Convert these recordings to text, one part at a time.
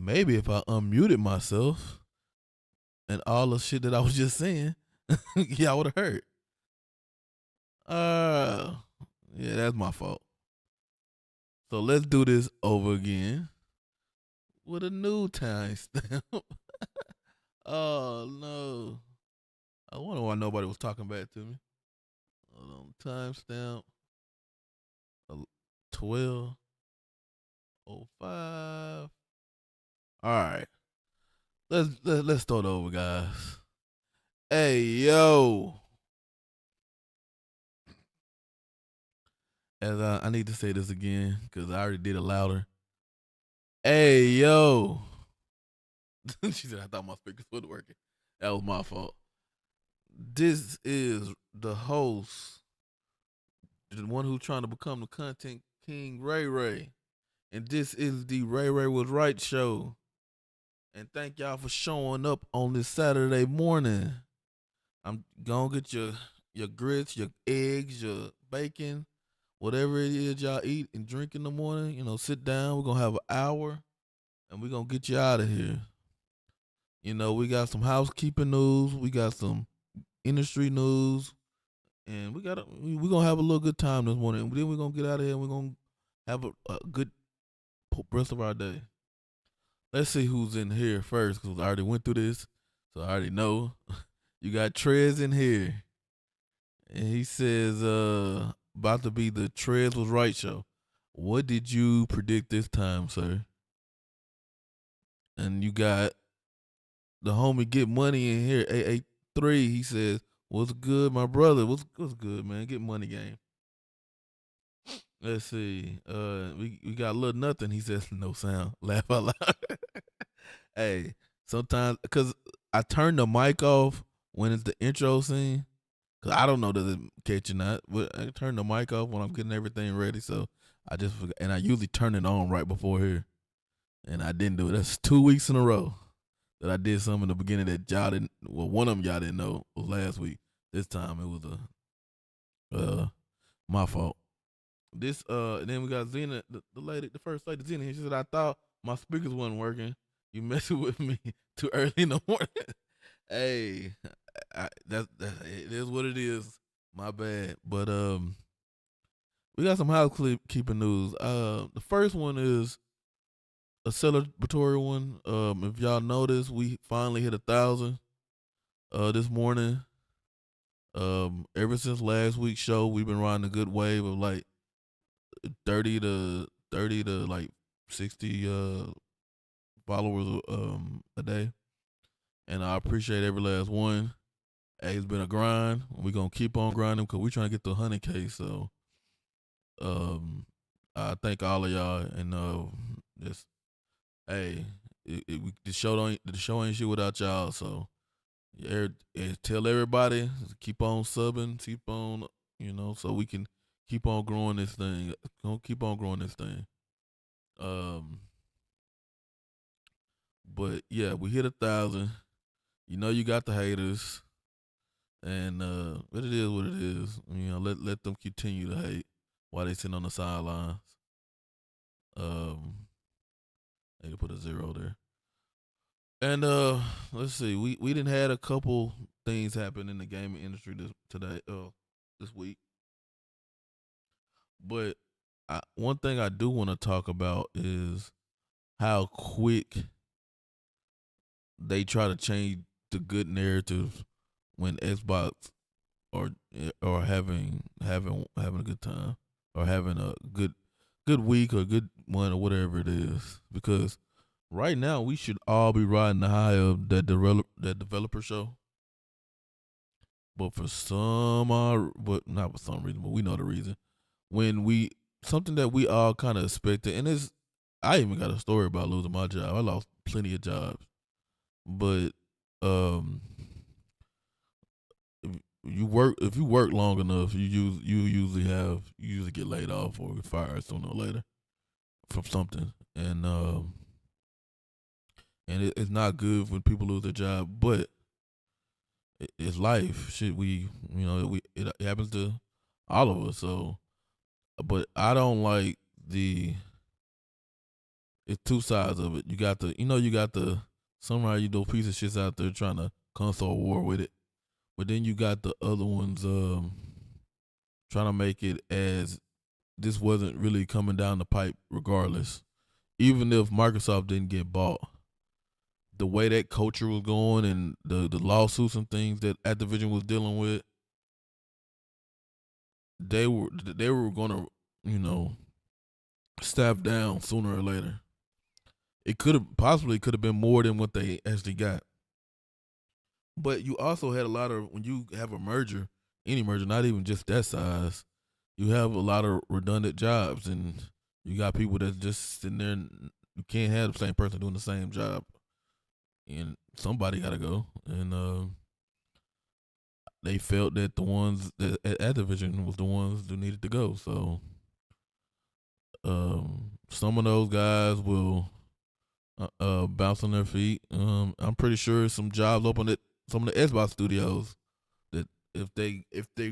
maybe if I unmuted myself and all the shit that I was just saying, y'all would have heard. Uh, yeah, that's my fault. So let's do this over again with a new timestamp. Oh no. I wonder why nobody was talking back to me. Hold on. Timestamp 12:05. All right. Let's start over, guys. Hey yo. As I need to say this again because I already did it louder. Hey yo. She said I thought my speakers wasn't working. That was my fault. This is the host, the one who's trying to become the content king, Ray Ray. And this is the Ray Ray Was Right show. And thank y'all for showing up on this Saturday morning. I'm gonna get your grits, your eggs, your bacon, whatever it is y'all eat and drink in the morning. You know, sit down. We're gonna have an hour, and we're gonna get you out of here. You know, we got some housekeeping news, we got some industry news, and we're gonna have a little good time this morning. And then we're gonna get out of here and we're gonna have a good rest of our day. Let's see who's in here first, because I already went through this, so I already know. You got Trez in here. And he says, about to be the Trez Was Right show. What did you predict this time, sir? And you got the homie Get Money in here, 883. He says, what's good, my brother? What's good, man? Get Money game. Let's see. We got a little nothing. He says, no sound. Laugh out loud. Hey, sometimes, because I turn the mic off when it's the intro scene. Because I don't know does it catch or not. But I turn the mic off when I'm getting everything ready. So I just forgot. And I usually turn it on right before here. And I didn't do it. That's 2 weeks in a row that I did something in the beginning that y'all didn't, well, one of them y'all didn't know was last week. This time it was my fault. This and then we got Zena, the lady, the first lady Zena here. She said, I thought my speakers wasn't working. You messing with me too early in the morning. Hey, that it is what it is. My bad. But we got some housekeeping news. The first one is a celebratory one. If y'all noticed, we finally hit 1,000 this morning. Ever since last week's show, we've been riding a good wave of like 30 to like 60 followers a day. And I appreciate every last one. Hey, it's been a grind. We're gonna keep on grinding because we're trying to get to 100K. So I thank all of y'all, and just hey, the show ain't shit without y'all. So tell everybody, keep on subbing, keep on, so we can keep on growing this thing. Gonna keep on growing this thing. But yeah, we hit 1,000. You know, you got the haters, and but it is what it is. Let them continue to hate while they sitting on the sidelines. I need to put a 0 there. And let's see, we didn't had a couple things happen in the gaming industry this week, but one thing I do want to talk about is how quick they try to change the good narrative when Xbox or having a good time or having a good week or good one or whatever it is, because right now we should all be riding the high of that developer show. But for but not for some reason, but we know the reason. When something that we all kind of expected, and I even got a story about losing my job. I lost plenty of jobs, but if you work long enough, you usually get laid off or get fired sooner or later from something, and it's not good when people lose their job, but it's life. Shit, it happens to all of us. So, but I don't like it's two sides of it. You got the somehow those piece of shits out there trying to console war with it, but then you got the other ones trying to make it as this wasn't really coming down the pipe regardless. Even if Microsoft didn't get bought, the way that culture was going and the lawsuits and things that Activision was dealing with, they were gonna, staff down sooner or later. It could have been more than what they actually got. But you also had a lot of, when you have a merger, any merger, not even just that size, you have a lot of redundant jobs, and you got people that's just sitting there, and you can't have the same person doing the same job, and somebody got to go. And they felt that the ones that at Activision was the ones that needed to go. So some of those guys will bounce on their feet. I'm pretty sure some jobs open at some of the Xbox studios that if they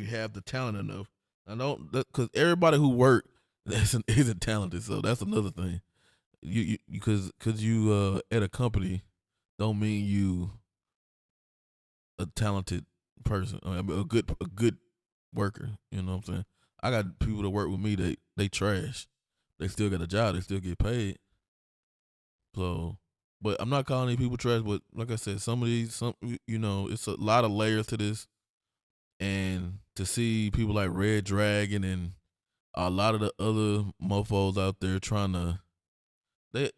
have the talent enough. I don't, because everybody who work isn't talented. So that's another thing. You because you at a company don't mean you a talented person. I mean, a good worker. You know what I'm saying? I got people that work with me. They trash. They still got a job. They still get paid. So, but I'm not calling these people trash. But like I said, it's a lot of layers to this. And to see people like Red Dragon and a lot of the other mofos out there trying to, they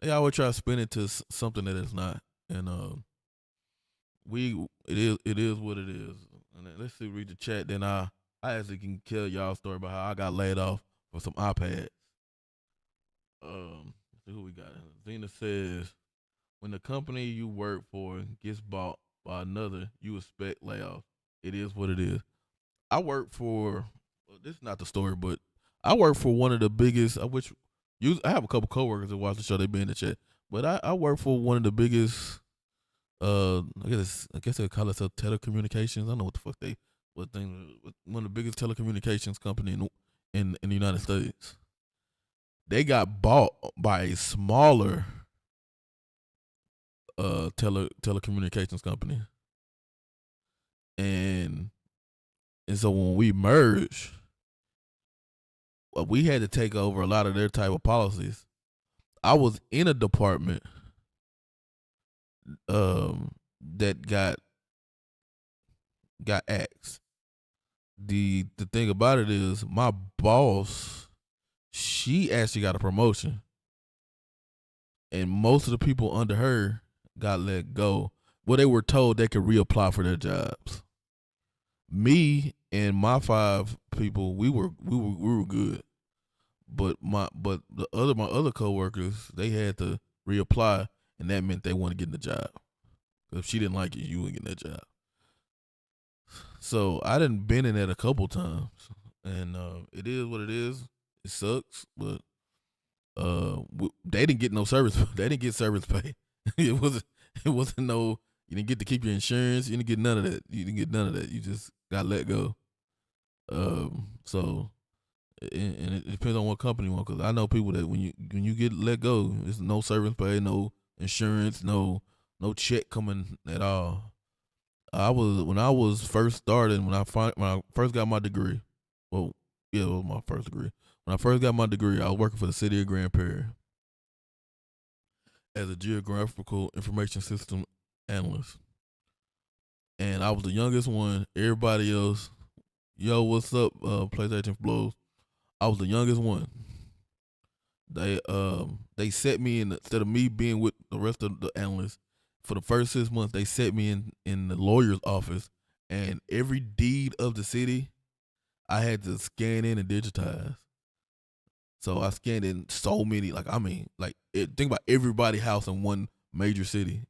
always try to spin it to something that it's not. And it is what it is. And then let's see, read the chat. Then I actually can tell y'all a story about how I got laid off for some iPads. Let's see who we got. Zena says, when the company you work for gets bought by another, you expect layoffs. It is what it is. I work for, well, this is not the story, but I work for one of the biggest, I have a couple coworkers that watch the show, they be in the chat, but I work for one of the biggest, I guess they call it telecommunications. I don't know what the fuck one of the biggest telecommunications company in the United States. They got bought by a smaller telecommunications company. And so when we merged, we had to take over a lot of their type of policies. I was in a department that got axed. The thing about it is my boss, she actually got a promotion. And most of the people under her got let go. Well, they were told they could reapply for their jobs. Me and my 5 people, we were good. But my other coworkers, they had to reapply, and that meant they wouldn't get the job. If she didn't like it, you wouldn't get that job. So I done been in that a couple times, and it is what it is. It sucks, but they didn't get no service. They didn't get service pay. It wasn't no. You didn't get to keep your insurance. You didn't get none of that. You just got let go. So, and it depends on what company you want. Because I know people that when you get let go, there's no service pay, no insurance, no check coming at all. When I was first starting, when I first got my degree. Well, yeah, it was my first degree. When I first got my degree, I was working for the city of Grand Prairie as a geographical information system analyst. And I was the youngest one. Everybody else, yo, what's up, PlayStation Blows? I was the youngest one. They set me in, instead of me being with the rest of the analysts, for the first 6 months, they set me in the lawyer's office, and every deed of the city, I had to scan in and digitize. So I scanned in so many, think about everybody's house in one major city.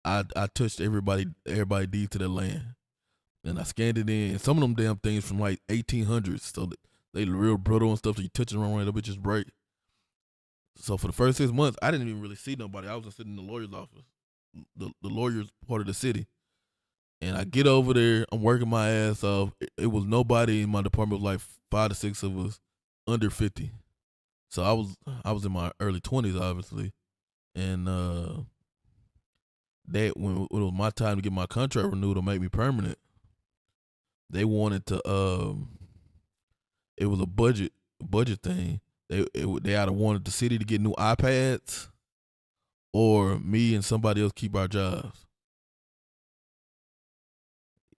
I touched everybody deed to their land, and I scanned it in. Some of them damn things from like 1800s, so they real brittle and stuff. So you touch it around, the bitches break. So for the first 6 months, I didn't even really see nobody. I was just sitting in the lawyer's office, the lawyer's part of the city. And I get over there, I'm working my ass off. It was nobody in my department. It was like 5 to 6 of us under 50. So I was in my early 20s, obviously, and when it was my time to get my contract renewed or make me permanent, they wanted to it was a budget thing. They either wanted the city to get new iPads or me and somebody else keep our jobs.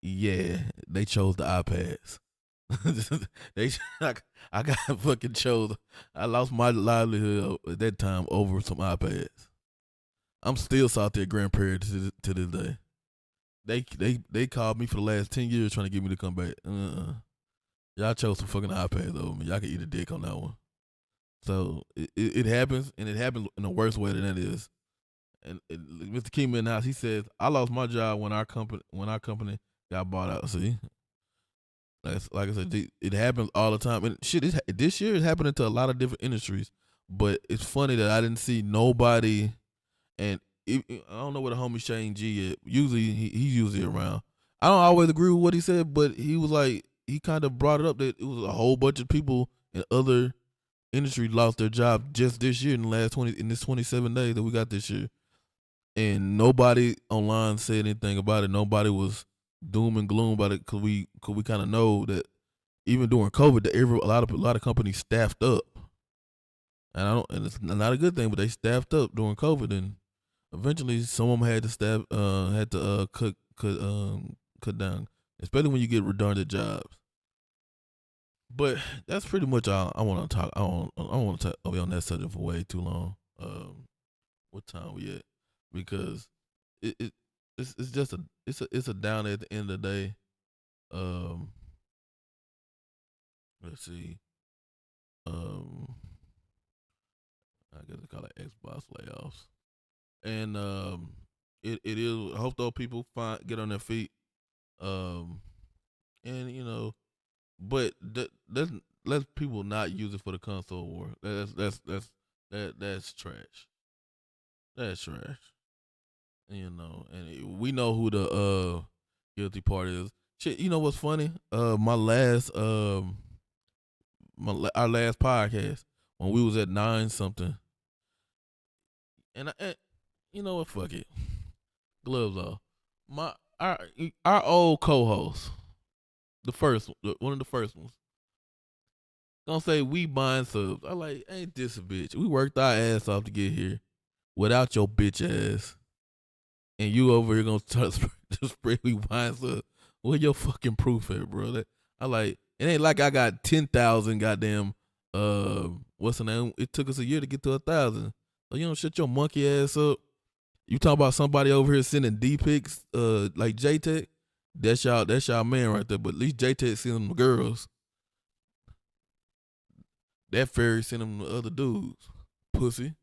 Yeah, they chose the iPads. they I got fucking chose. I lost my livelihood at that time over some iPads. I'm still out there grandparent to this day. They called me for the last 10 years trying to get me to come back. Y'all chose some fucking iPads over me. Y'all can eat a dick on that one. So it happens, and it happens in a worse way than that is. And Mr. Kingman in the house, he says, I lost my job when our company got bought out. See, like I said, it happens all the time. And shit, this year it's happening to a lot of different industries. But it's funny that I didn't see nobody. And I don't know where the homie Shane G is. Usually he's usually around. I don't always agree with what he said, but he was like, he kind of brought it up that it was a whole bunch of people in other industries lost their job just this year in this 27 days that we got this year. And nobody online said anything about it. Nobody was doom and gloom about it because we kind of know that even during COVID, that a lot of companies staffed up, and it's not a good thing, but they staffed up during COVID, and eventually some of them had to cut down, especially when you get redundant jobs. But that's pretty much all I want to talk. I want to be on that subject for way too long. What time we at? Because it's just a down at the end of the day. Let's see. I guess they call it Xbox layoffs, and it is. I hope those people get on their feet. Um, and but let's people not use it for the console war. That's trash. That's trash. And we know who the guilty party is. Shit, you know what's funny? My last our last podcast when we was at 9 something, and you know what? Fuck it, gloves off. Our old co-host, one of the first ones, gonna say we buying subs. I like, ain't this a bitch? We worked our ass off to get here without your bitch ass. And you over here gonna just spread we buying subs. Where your fucking proof at, bro? I like, it ain't like I got 10,000 goddamn what's the name? It took us a year to get to 1,000. So you don't shut your monkey ass up. You talk about somebody over here sending D pics, like J-Tech. That's y'all man right there. But at least J-Tech sending them girls. That fairy sent them to other dudes. Pussy.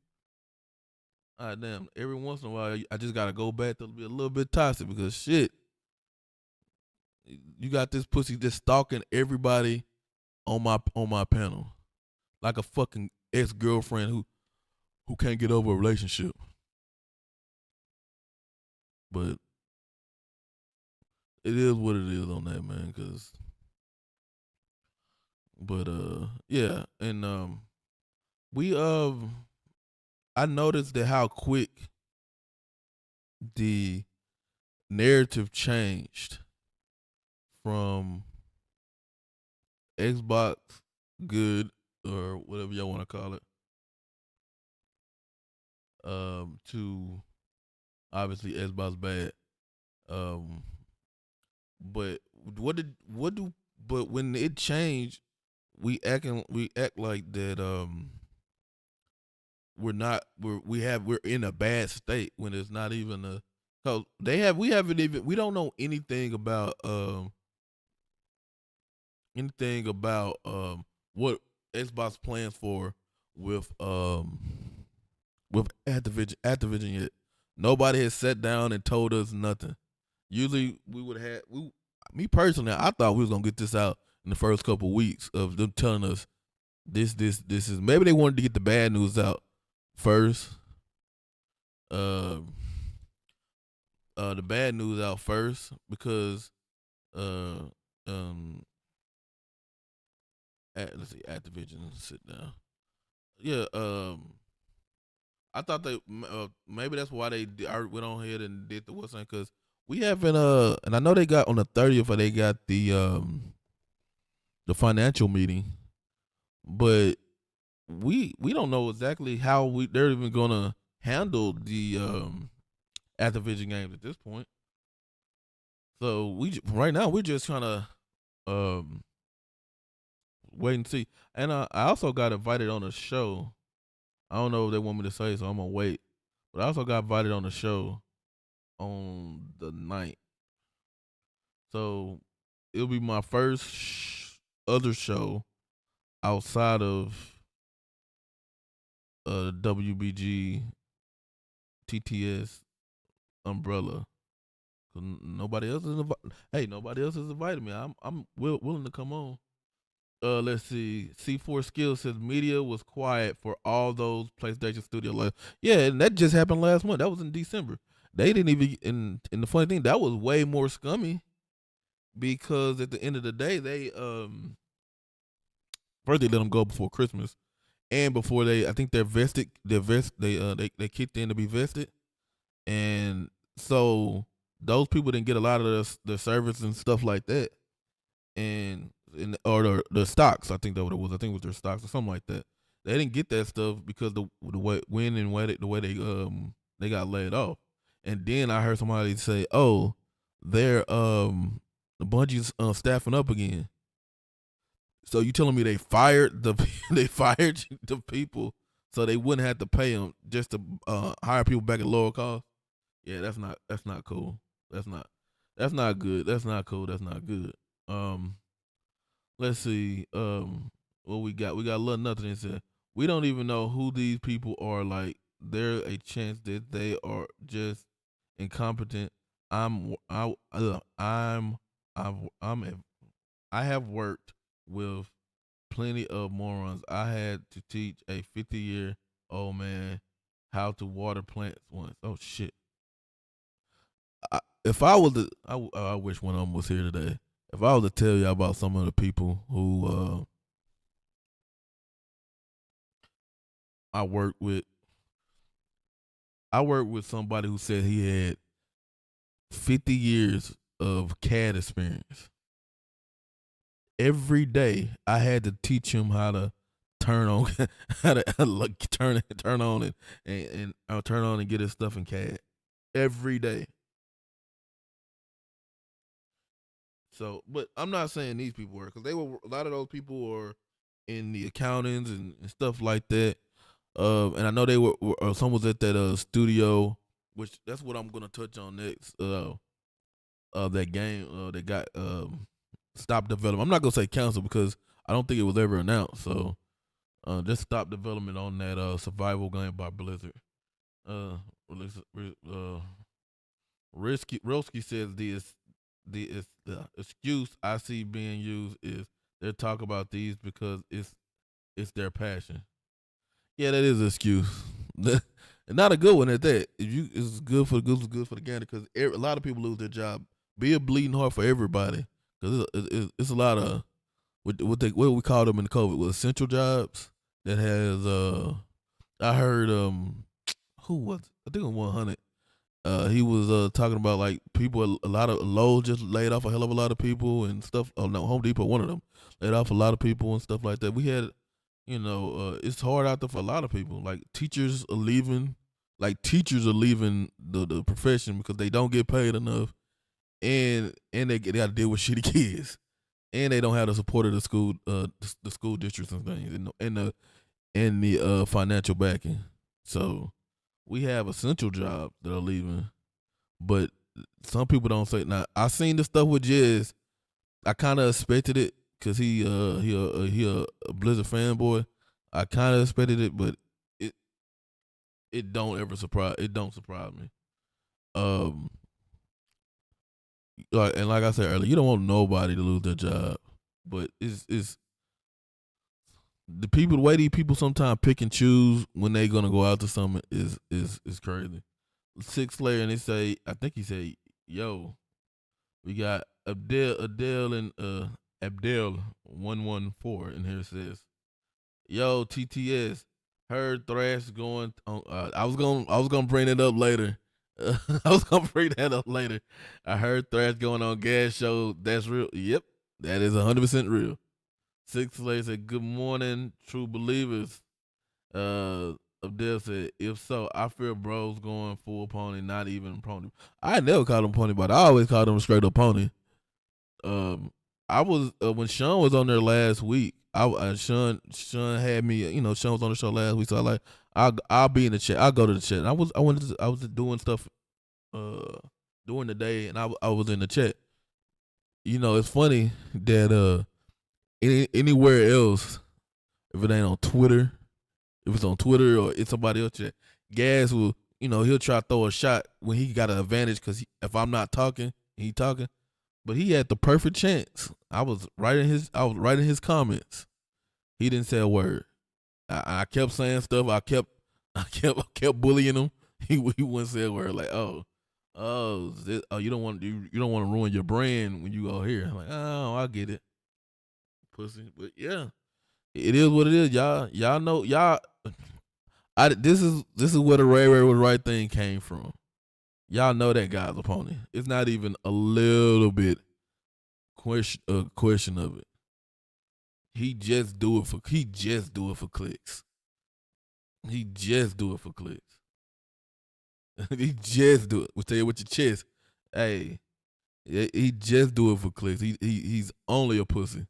Ah, damn. Every once in a while, I just gotta go back to be a little bit toxic because shit. You got this pussy just stalking everybody on my panel, like a fucking ex-girlfriend who can't get over a relationship. But it is what it is on that, man. Yeah, and we I noticed that how quick the narrative changed from Xbox good or whatever y'all want to call it, to obviously Xbox bad. But but when it changed, we act like that we're in a bad state when it's not even a, cause we don't know anything about what Xbox plans for with Activision yet. Nobody has sat down and told us nothing. Usually we would have me personally, I thought we was gonna get this out in the first couple of weeks of them telling us this is, maybe they wanted to get the bad news out first. The bad news out first because let's see, Activision, sit down. yeah. I thought they maybe that's why they went on ahead and did the what's because we haven't and I know they got on the 30th, they got the financial meeting, but we don't know exactly how they're even gonna handle the Activision games at this point. So right now we're just trying to um wait and see. And I also got invited on a show. I don't know if they want me to say, so I'm gonna wait. But I also got invited on a show on the night, so it'll be my first other show outside of WBG TTS umbrella. Nobody else is hey, nobody else has invited me. I'm willing to come on. Let's see. C4 Skills says media was quiet for all those PlayStation Studio live. Yeah, and that just happened last month. That was in December. They didn't even and the funny thing, that was way more scummy because at the end of the day, they first they let them go before Christmas. And before I think they're vested, they kicked in to be vested. And so those people didn't get a lot of the service and stuff like that. And or the stocks. I think that what it was. I think it was their stocks or something like that. They didn't get that stuff because the way the way they got laid off. And then I heard somebody say, "Oh, they're the Bungie's staffing up again." So you telling me they fired they fired the people so they wouldn't have to pay them just to hire people back at lower cost? Yeah, that's not cool. That's not good. That's not cool. That's not good. Um, let's see. What we got? We got a little nothing. It said we don't even know who these people are. Like, there's a chance that they are just incompetent. I'm I'm I have worked with plenty of morons. I had to teach a 50-year-old man how to water plants once. Oh shit! If I was to, I wish one of them was here today. If I was to tell you about some of the people who I worked with, I worked with somebody who said he had 50 years of CAD experience. Every day, I had to teach him how to turn on, how to like turn on and turn on and get his stuff in CAD every day. So, but I'm not saying these people were because they were a lot of those people were in the accountings and stuff like that. And I know they were some was at that studio, which that's what I'm gonna touch on next. That game that got stopped development. I'm not gonna say cancel because I don't think it was ever announced. So just stop development on that survival game by Blizzard. Uh, uh, Roski says the excuse I see being used is they talk about these because it's their passion. Yeah, that is an excuse. And not a good one at that. If you, it's good for the gander because a lot of people lose their job. Be a bleeding heart for everybody because it's a lot of what we call them in COVID was essential jobs that has. I heard who was I think it was 100. He was talking about like people, a lot of Lowe's just laid off a hell of a lot of people and stuff. Oh no, Home Depot, one of them, laid off a lot of people and stuff like that. We had, it's hard out there for a lot of people. Like teachers are leaving, the profession because they don't get paid enough, and they got to deal with shitty kids, and they don't have the support of the school districts and things, and the financial backing. So we have essential jobs that are leaving, but some people don't say. Now I seen the stuff with Jizz. I kind of expected it because he a Blizzard fanboy. I kind of expected it, but it it don't ever surprise. It don't surprise me. Um, like I said earlier, you don't want nobody to lose their job, but it's the way these people sometimes pick and choose when they gonna go out to something is crazy. Six Slayer and they say, I think he said, "Yo, we got Abdel and Abdel 114 in here says, yo, TTS, Heard Thrash going on. I was gonna bring it up later. I was gonna bring that up later. I heard Thrash going on Gas Show. That's real. Yep, that is 100% real. Six Slay said, "Good morning, true believers." Abdel said, "If so, I fear bros going full pony, not even pony." I never called him pony, but I always called him straight up pony. I was when Sean was on there last week. Sean had me. Sean was on the show last week, so I'll be in the chat. I'll go to the chat. And I was doing stuff during the day, and I was in the chat. It's funny that anywhere else, if it ain't on Twitter, if it's on Twitter or it's somebody else chat, Gas will he'll try to throw a shot when he got an advantage because if I'm not talking, he talking. But he had the perfect chance. I was writing his comments. He didn't say a word. I kept saying stuff. I kept bullying him. He wouldn't say a word. Like, you don't want to ruin your brand when you go here. I'm like, oh, I get it, pussy. But yeah, it is what it is. Y'all know y'all. This is where the Ray was right thing came from. Y'all know that guy's a pony. It's not even a little bit question of it. He just do it for clicks. He just do it for clicks. He just do it. We tell you with your chest. Hey, he just do it for clicks. He's only a pussy.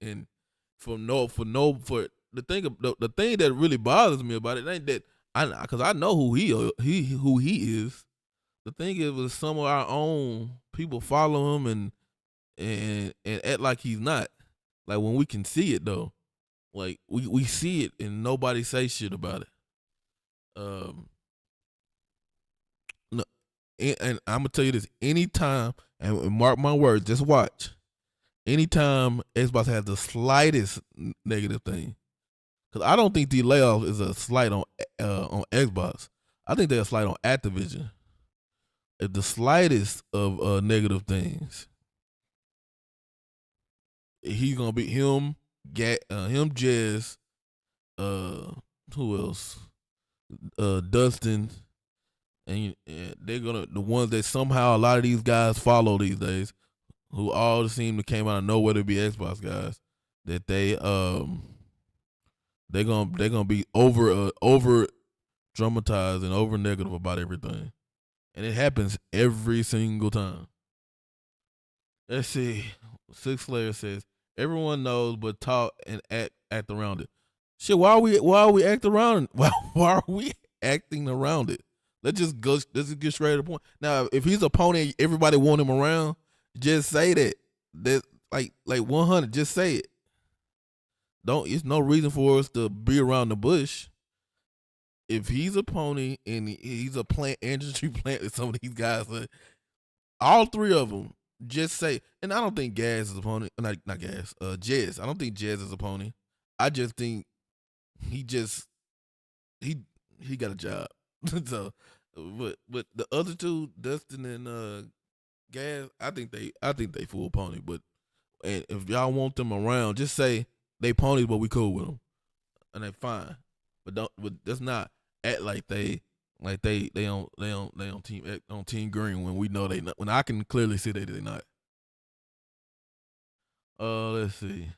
And for the thing that really bothers me about it ain't that because I know who he is. The thing is, with some of our own people follow him and act like he's not. Like when we can see it though, like we see it and nobody say shit about it. No, and I'm gonna tell you this: anytime, and mark my words, just watch. Anytime Xbox has the slightest negative thing, because I don't think the layoff is a slight on Xbox. I think they're a slight on Activision. If the slightest of negative things, he's gonna be him, Jez, who else? Dustin, and they're gonna the ones that somehow a lot of these guys follow these days, who all seem to came out of nowhere to be Xbox guys. That they're gonna be over dramatized and over negative about everything. And it happens every single time. Let's see. Six Slayer says, everyone knows but talk and act around it. Shit, why are we acting around? Why are we acting around it? Let's just get straight to the point. Now, if he's a pony, everybody want him around, just say that. That like 100, just say it. It's no reason for us to be around the bush. If he's a pony and he's a plant industry plant that some of these guys are, all three of them, just say. And I don't think Gas is a pony. Not Gas. Jez. I don't think Jez is a pony. I just think he got a job. So, but the other two, Dustin and Gas, I think they full pony. But and if y'all want them around, just say they ponies, but we cool with them, and they fine. But that's not act like they on team green when we know they not, when I can clearly see they not. Let's see.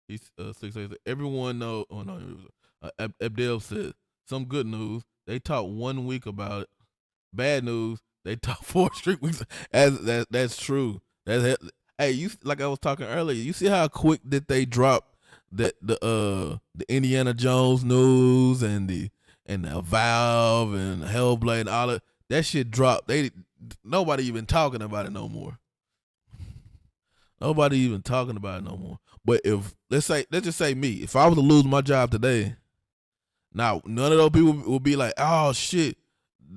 He's 6 days. Everyone know. Oh no. Abdel said some good news. They talked 1 week about it. Bad news. They talked 4 straight weeks. That's true. Hey, you like I was talking earlier. You see how quick that they dropped the Indiana Jones news and the Valve and Hellblade and all that shit dropped. Nobody even talking about it no more. Nobody even talking about it no more. But if let's just say me, if I was to lose my job today, now none of those people will be like, oh shit,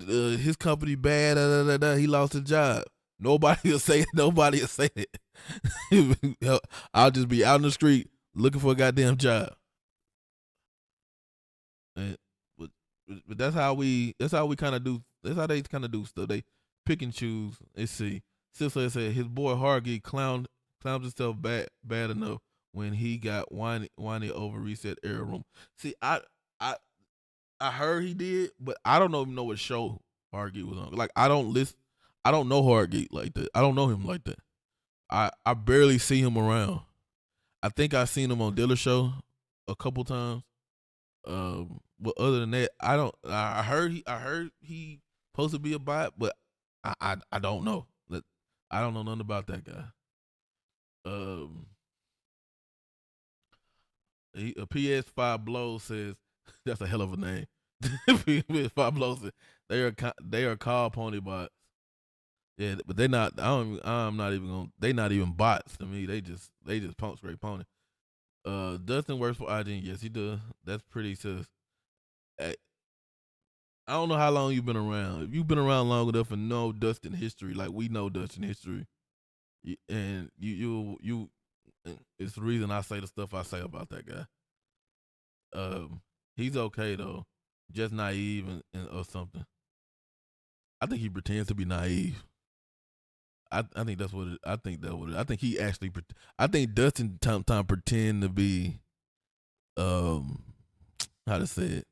his company bad, he lost his job. Nobody will say it. I'll just be out in the street looking for a goddamn job. But that's how we kind of do. That's how they kind of do stuff. They pick and choose. Let's see. Sister said his boy Hargy clowned himself bad enough. when he got whiny over reset error room. See, I I heard he did, but I don't even know what show Hardgeek was on. Like I don't listen. I don't know Hardgeek like that. I don't know him like that. I barely see him around. I think I seen him on Diller Show a couple times. But other than that, I don't. I heard he supposed to be a bot, but I don't know. I don't know nothing about that guy. Um, a PS5 Blow says that's a hell of a name. PS5 Blow says they are called pony bots. Yeah, but they're not. I'm not even gonna. They not even bots to me. They just pump straight pony. Dustin works for IGN. Yes, he does. That's pretty sus. Hey, I don't know how long you've been around. If you've been around long enough and know Dustin history, like we know Dustin history, and you, it's the reason I say the stuff I say about that guy. He's okay though, just naive and or something. I think he pretends to be naive. I think that's what it. I think that what it. I think he actually. I think Dustin time pretend to be, how to say it,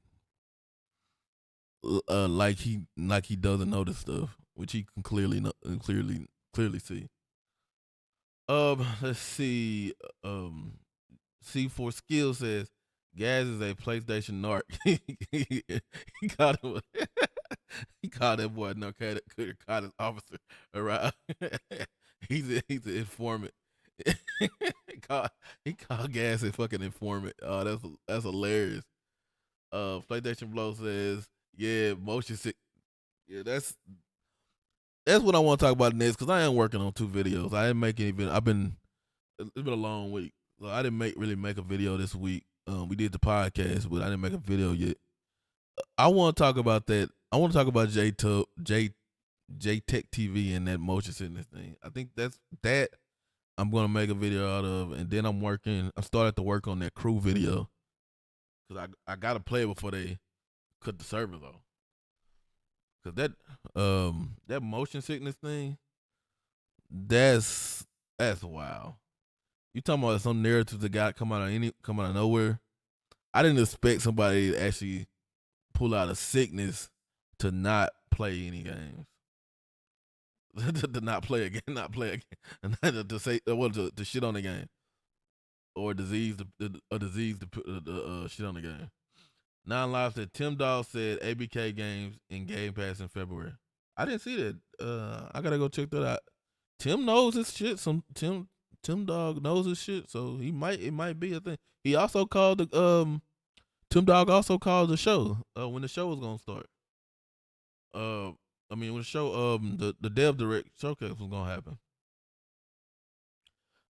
like he doesn't know this stuff, which he can clearly know, clearly see. Let's see. C4 Skill says Gaz is a PlayStation narc. he called him. He called that boy a narcotics officer around. He's an informant. he called Gas a fucking informant. Oh, that's hilarious. PlayStation Blow says, yeah, motion sick. Yeah, that's what I want to talk about next because I am working on 2 videos. I didn't make any video. It's been a long week. So I didn't really make a video this week. We did the podcast, but I didn't make a video yet. I want to talk about that. I want to talk about J Tech TV and that motion sickness thing. I think that I'm gonna make a video out of, and then I started to work on that crew video because I gotta play it before they cut the servers off. Cause that motion sickness thing, that's wild. You talking about some narrative that got come out of nowhere? I didn't expect somebody to actually pull out a sickness to not play any games. to not play again, to say to shit on the game, or a disease to shit on the game. Nine Live said Tim Dog said ABK games in Game Pass in February. I didn't see that. I gotta go check that out. Tim knows his shit. Tim Dog knows his shit, so it might be a thing. He also called the Tim Dog also called the show when the show was gonna start. When the show the Dev Direct showcase was gonna happen.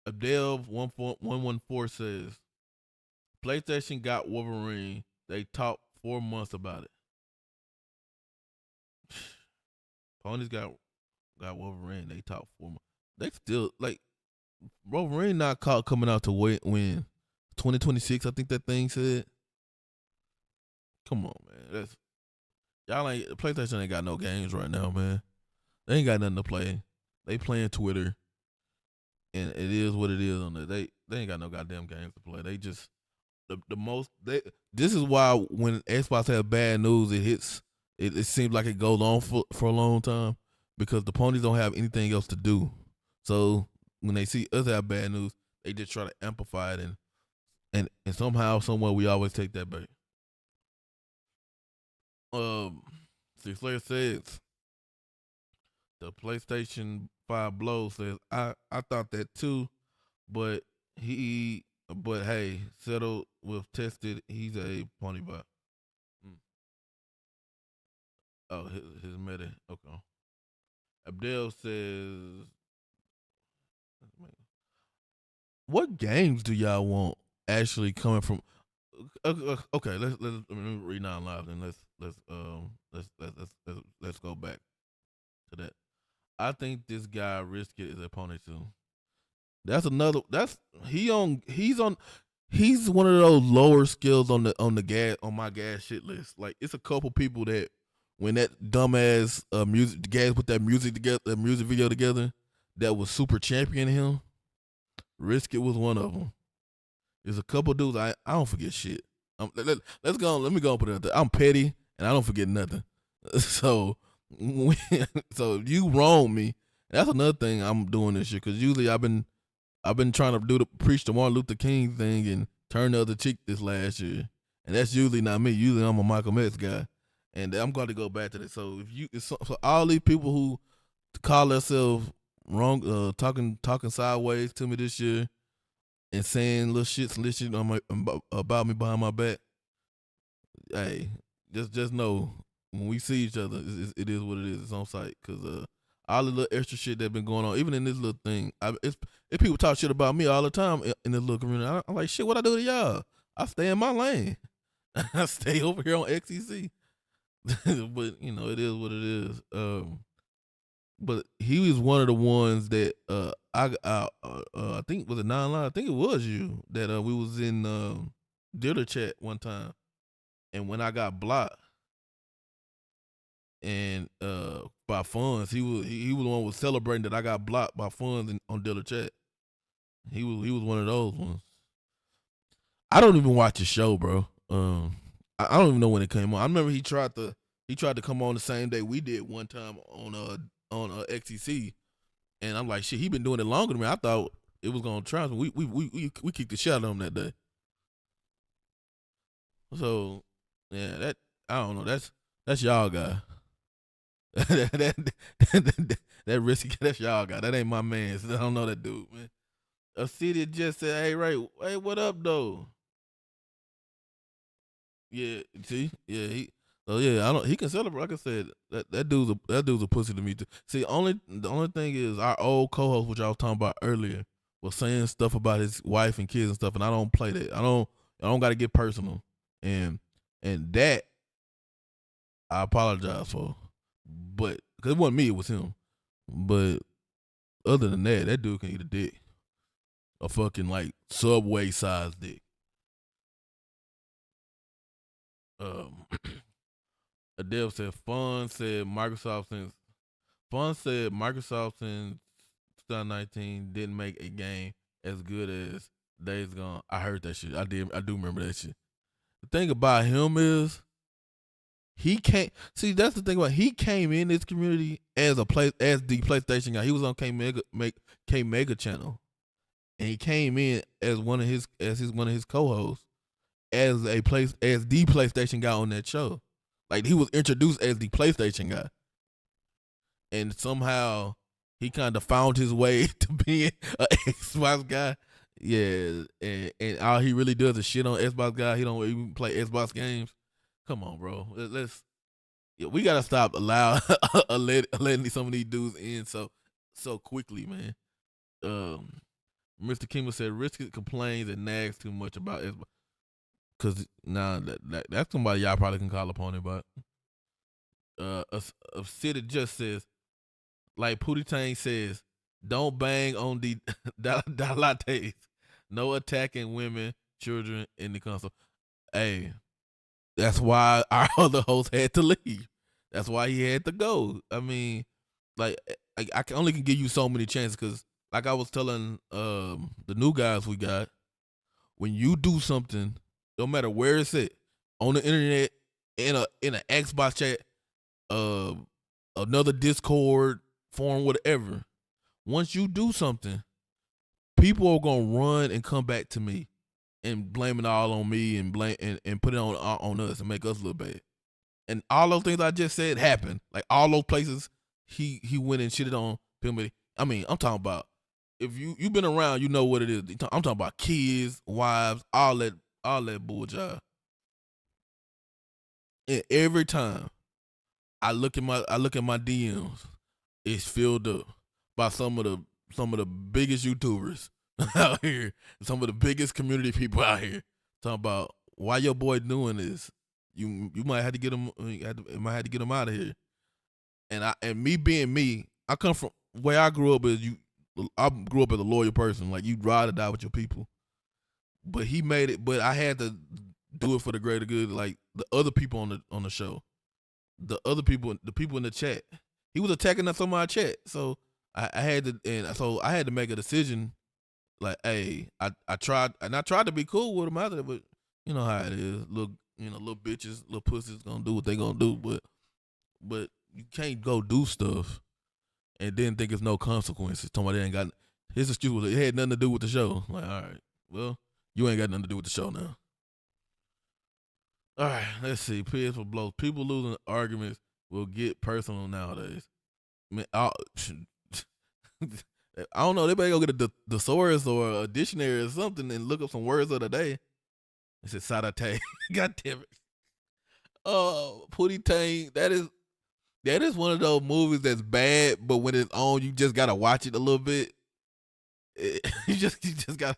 Abdel 114 says PlayStation got Wolverine. They talked 4 months about it. Ponies got Wolverine. They talked 4 months. They still like Wolverine not caught coming out to win 2026. I think that thing said. Come on, man. That's y'all ain't PlayStation ain't got no games right now, man. They ain't got nothing to play. They playing Twitter, and it is what it is on there. They ain't got no goddamn games to play. They just the most. This is why when Xbox has bad news, it hits. It seems like it goes on for a long time because the ponies don't have anything else to do. So when they see us have bad news, they just try to amplify it and somehow, somewhere, we always take that back. Six Slayer says the PlayStation 5 Blow says I thought that too, but hey, settled with tested. He's a pony bot. Oh, his meta. Okay. Abdel says, what games do y'all want actually coming from? Okay, let me read Nine Live and let's go back to that. I think this guy Risk It is a pony too. That's another. He's one of those lower skills on the gas on my gas shit list. Like it's a couple people that when that dumbass music gas put that music together, that music video together, that was super champion him. Risk It was one of them. There's a couple dudes I don't forget shit. Let's go. Let me go and put it out there. I'm petty and I don't forget nothing. So so if you wrong me, that's another thing I'm doing this shit because usually I've been trying to preach the Martin Luther King thing and turn the other cheek this last year, and that's usually not me. Usually I'm a Michael X guy, and I'm going to go back to that. So so all these people who call themselves wrong, talking sideways to me this year and saying little shit about me behind my back, hey, just know when we see each other, it is what it is. It's on sight because all the little extra shit that been going on, even in this little thing, if people talk shit about me all the time in this little community, I'm like, shit, what I do to y'all? I stay in my lane. I stay over here on XEC. But it is what it is. But he was one of the ones that I think was a non-line. I think it was you that we was in dealer chat one time, and when I got blocked and by funds, he was the one who was celebrating that I got blocked by funds on dealer chat. He was one of those ones. I don't even watch the show, bro. I don't even know when it came on. I remember he tried to come on the same day we did one time on XTC, and I'm like, shit, he been doing it longer than me. I thought it was gonna try. We kicked the shit out of him that day. So yeah, that I don't know. That's y'all guy. that risky. That's y'all guy. That ain't my man. So I don't know that dude, man. A city just said, "Hey Ray, hey, what up, though?" Yeah, see, yeah, I don't. He can celebrate. Like I said, that dude's a pussy to me too. See, the only thing is our old co-host, which I was talking about earlier, was saying stuff about his wife and kids and stuff, and I don't play that. I don't got to get personal, and that I apologize for, but because it wasn't me, it was him. But other than that, that dude can eat a dick, a fucking like Subway sized dick. Adele said, Fun said Microsoft since 2019 didn't make a game as good as Days Gone. I heard that shit. I do remember that shit. The thing about him is he can't see. That's the thing about he came in this community as the PlayStation guy. He was on K Mega channel, and he came in as one of his co-hosts as the PlayStation guy on that show. Like he was introduced as the PlayStation guy, and somehow he kind of found his way to being an Xbox guy. Yeah, and all he really does is shit on Xbox guy. He don't even play Xbox games. Come on, bro. We gotta stop letting some of these dudes in so quickly, man. Mr. Kimball said Risky complains and nags too much about Xbox. Cause that's somebody y'all probably can call upon it, but a city just says, like Pootie Tang says, don't bang on the lattes. No attacking women, children in the console. Hey, that's why our other host had to leave. That's why he had to go. I mean, like I can only give you so many chances because, like I was telling the new guys we got, when you do something, no matter where it's at, on the internet, in an Xbox chat, another Discord forum, whatever. Once you do something, people are gonna run and come back to me and blame it all on me and put it on us and make us look bad. And all those things I just said happened. Like all those places he went and shitted on people. I mean, I'm talking about if you've been around, you know what it is. I'm talking about kids, wives, all that bullshit. And every time I look at my DMs, it's filled up by some of the biggest YouTubers out here, some of the biggest community people out here. Talking about why your boy doing this. You might have to get him. Might have to get him out of here. And me being me, I come from where I grew up I grew up as a loyal person. Like you ride or die with your people. But he made it. But I had to do it for the greater good. Like the other people on the show, the people in the chat. He was attacking us on my chat, so I had to make a decision Like, hey, I tried to be cool with them out there, but you know how it is. Little bitches, little pussies gonna do what they gonna do, but you can't go do stuff and then think it's no consequences. Talking about they ain't got his excuse was it had nothing to do with the show. Like, all right, well, you ain't got nothing to do with the show now. All right, let's see. Peers for blows. People losing arguments will get personal nowadays. Man, I don't know. They better go get a thesaurus or a dictionary or something and look up some words of the day. It said Sadate. God damn it. Oh, Pootie Tang. That is one of those movies that's bad, but when it's on, you just gotta watch it a little bit. You just gotta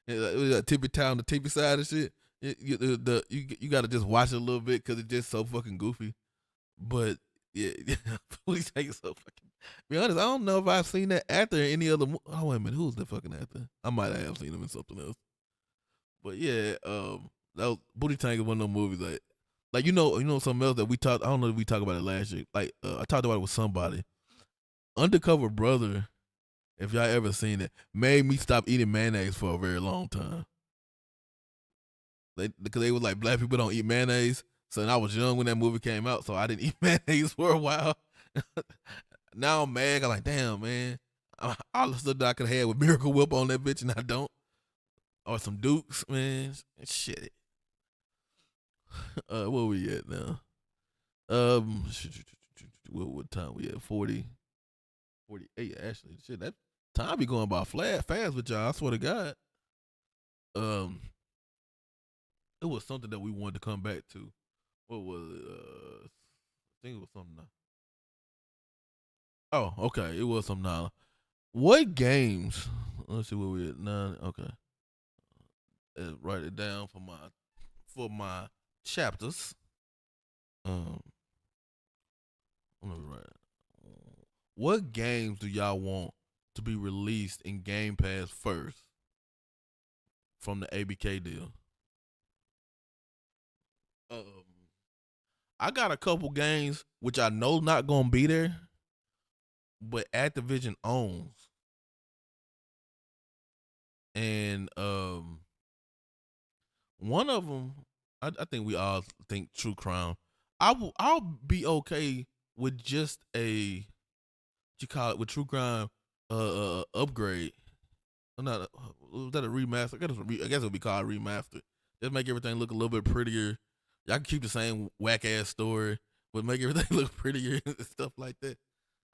tippy toe on the tippy side and shit. You gotta just watch it a little bit because it's just so fucking goofy. But yeah, Pootie Tang is so fucking. Be honest, I don't know if I've seen that actor in any other. Oh wait a minute, who's the fucking actor? I might have seen him in something else. But yeah, that was, Booty Tank is one of those movies like you know something else that we talked. I don't know if we talked about it last year. Like I talked about it with somebody. Undercover Brother, if y'all ever seen it, made me stop eating mayonnaise for a very long time. Because they was like black people don't eat mayonnaise. So I was young when that movie came out, so I didn't eat mayonnaise for a while. Now I'm mad. I'm like, damn, man. All the stuff that I could have with Miracle Whip on that bitch, and I don't. Or some Dukes, man. Shit. Where we at now? What time we at? 40, 48, actually. Shit, that time be going by fast with y'all. I swear to God. It was something that we wanted to come back to. What was it? I think it was something. Oh, okay. It was something. Now. What games? Let's see where we at. 9. Okay. Write it down for my chapters. Let me write. What games do y'all want to be released in Game Pass first from the ABK deal? I got a couple games which I know not gonna be there, but Activision owns, and one of them, I think we all think True Crime. I'll be okay with just a what you call it with True Crime upgrade. Not was that a remaster? I guess it would be called a remaster. Just make everything look a little bit prettier. Y'all can keep the same whack ass story, but make everything look prettier and stuff like that.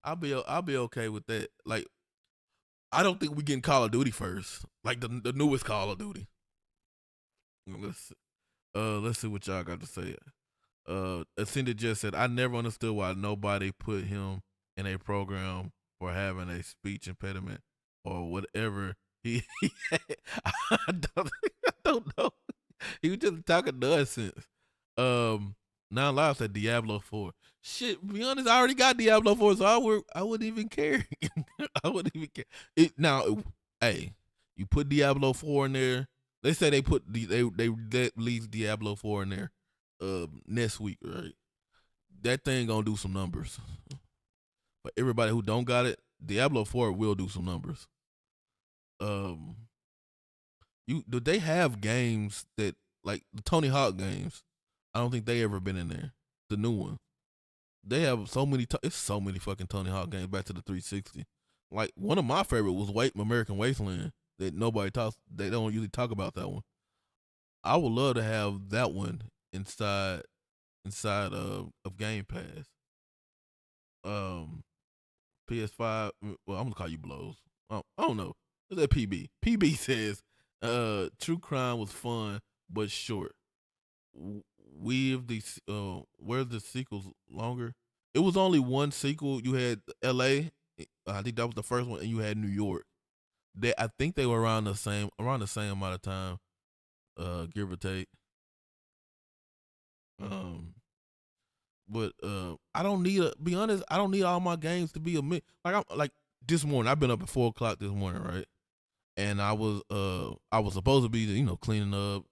I'll be okay with that. Like, I don't think we getting Call of Duty first, like the newest Call of Duty. Let's see what y'all got to say. Ascended just said, I never understood why nobody put him in a program for having a speech impediment or whatever he had. I don't know. He was just talking nonsense. Now Live said Diablo 4. Shit, be honest, I already got Diablo 4, so I wouldn't even care. I wouldn't even care. Hey, you put Diablo 4 in there. They say they release Diablo 4 in there next week, right? That thing gonna do some numbers. But everybody who don't got it, Diablo 4 will do some numbers. Do they have games that like the Tony Hawk games? I don't think they ever been in there. The new one. They have so many. It's so many fucking Tony Hawk games back to the 360. Like one of my favorite was American Wasteland. That nobody talks. They don't usually talk about that one. I would love to have that one inside of Game Pass. PS5. Well, I'm gonna call you Blows. I don't know. What's that PB? PB says, True Crime was fun but short. Where's the sequels longer? It was only one sequel. You had LA. I think that was the first one, and you had New York. I think they were around the same amount of time, give or take. But I don't need be honest. I don't need all my games to be a mix. Like this morning. I've been up at 4:00 this morning, right? And I was supposed to be cleaning up,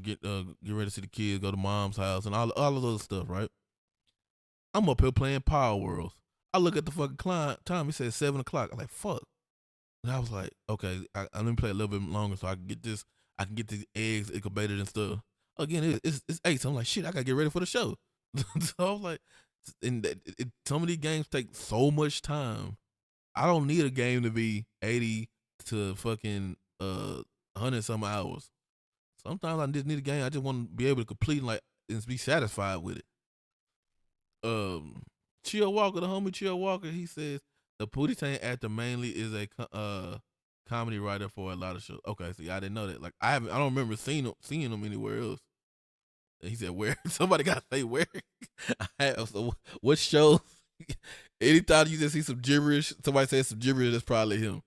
get ready to see the kids, go to mom's house, and all of those stuff, right? I'm up here playing Palworld. I look at the fucking time. It says 7:00. I'm like, fuck. And I was like, okay, I'm gonna play a little bit longer so I can get this. I can get the eggs incubated and stuff. Again, it's 8, so I'm like, shit, I gotta get ready for the show. So I was like, and some of these games take so much time. I don't need a game to be 80 to fucking 100 some hours. Sometimes I just need a game. I just want to be able to complete and be satisfied with it. Chill Walker, the homie Chill Walker, he says the Pootie Tang actor mainly is a comedy writer for a lot of shows. Okay, see, I didn't know that. Like I don't remember seeing him anywhere else. And he said where? Somebody got to say where. So what shows? Anytime you just see some gibberish, somebody says some gibberish, that's probably him.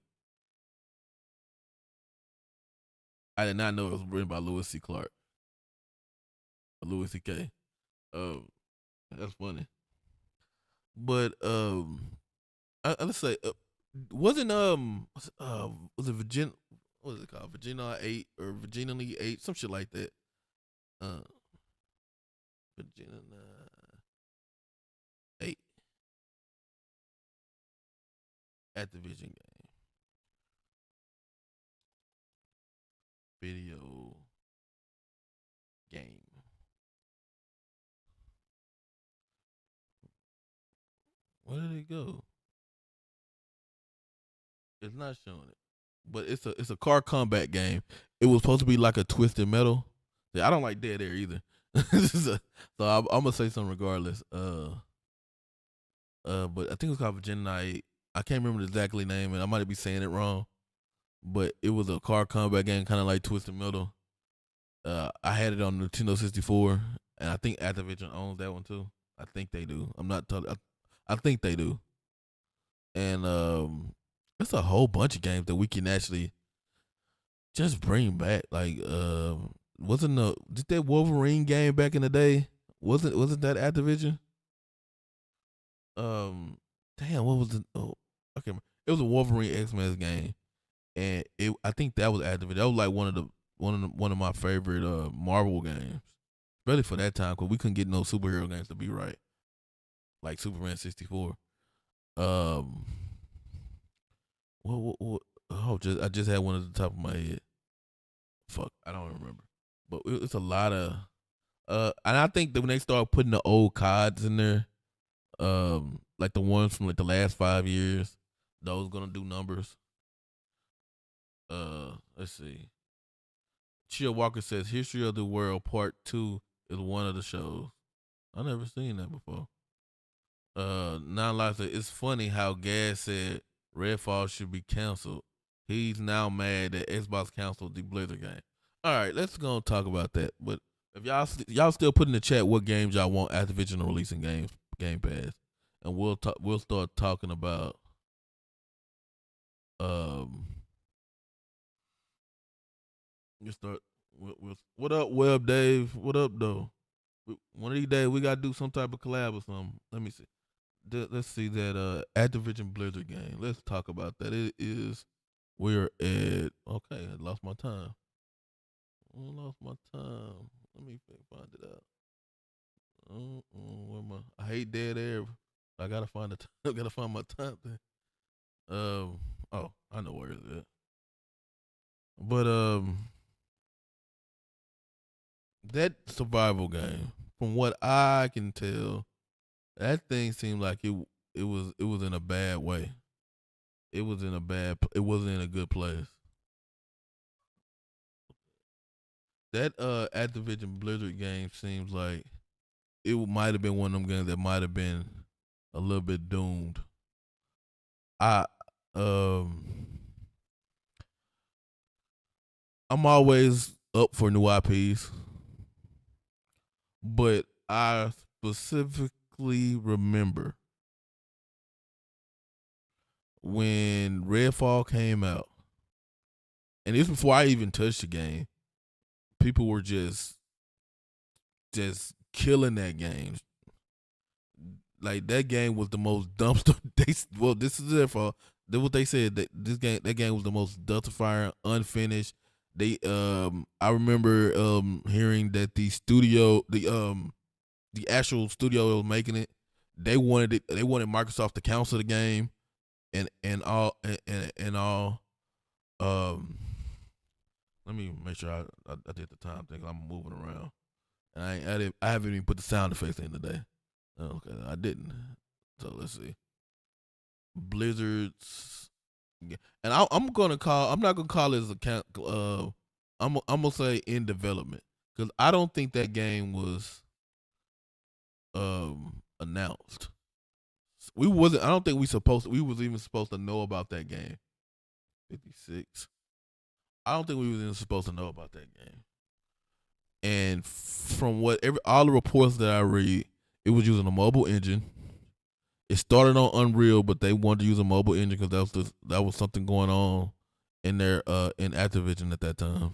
I did not know it was written by Louis C. Clark. Louis C.K. That's funny. But let's say wasn't was it Virginia? What is it called? Virginia 8 or Virginia 8, some shit like that. Virginia 8 Activision video game. Where did it go? It's not showing it, but it's a car combat game. It was supposed to be like a Twisted Metal. Yeah, I don't like Dead Air either. So I'm gonna say something regardless. But I think it's called Virginia 8. I can't remember the exactly name, and I might be saying it wrong. But it was a car combat game, kind of like Twisted Metal. I had it on Nintendo 64, and I think Activision owns that one too. I think they do. I'm not telling. I think they do. And it's a whole bunch of games that we can actually just bring back. Like, did that Wolverine game back in the day? Wasn't that Activision? Damn, what was it? Oh, okay, it was a Wolverine X-Men game, and I think that was Activision. That was like one of my favorite Marvel games, really for that time, because we couldn't get no superhero games to be right, like Superman 64. What oh, I just had one at the top of my head. Fuck, I don't remember, but it's a lot of and I think that when they start putting the old CODs in there, like the ones from like the last 5 years, those gonna do numbers. Let's see. Chia Walker says History of the World Part 2 is one of the shows. I never seen that before. Non-life said it's funny how Gas said Redfall should be canceled. He's now mad that Xbox canceled the Blizzard game. All right, let's go and talk about that. But if y'all still put in the chat what games y'all want Activision to release in Game Pass, and we'll start talking about you start. What up, Web Dave? What up, though? One of these days we gotta do some type of collab or something. Let me see. Let's see that Activision Blizzard game. Let's talk about that. It is we're at okay. I lost my time. Let me find it out. Where I hate Dead Air. I gotta find the. I gotta find my time thing. Oh, I know where it's at. But that survival game, from what I can tell, that thing seemed like it was in a bad way. It was in a bad. It wasn't in a good place. That Activision Blizzard game seems like it might have been one of them games that might have been a little bit doomed. I I'm always up for new IPs, but I specifically remember when Redfall came out, and this before I even touched the game. People were just killing that game. Like that game was the most dumpster. This is their fault. That's what they said, that that game was the most dumpster fire, unfinished. They I remember hearing that the actual studio that was making it, they wanted Microsoft to cancel the game and all. Um, let me make sure I did the time thing. I'm moving around, and I haven't even put the sound effects in today. Okay, I didn't. So let's see. Blizzards, and I'm gonna call. I'm not gonna call it as a count. I'm gonna say in development because I don't think that game was announced. We wasn't. I don't think we was even supposed to know about that game. 56. I don't think we was even supposed to know about that game. And from all the reports that I read, it was using a mobile engine. It started on Unreal, but they wanted to use a mobile engine because that was something going on in their in Activision at that time.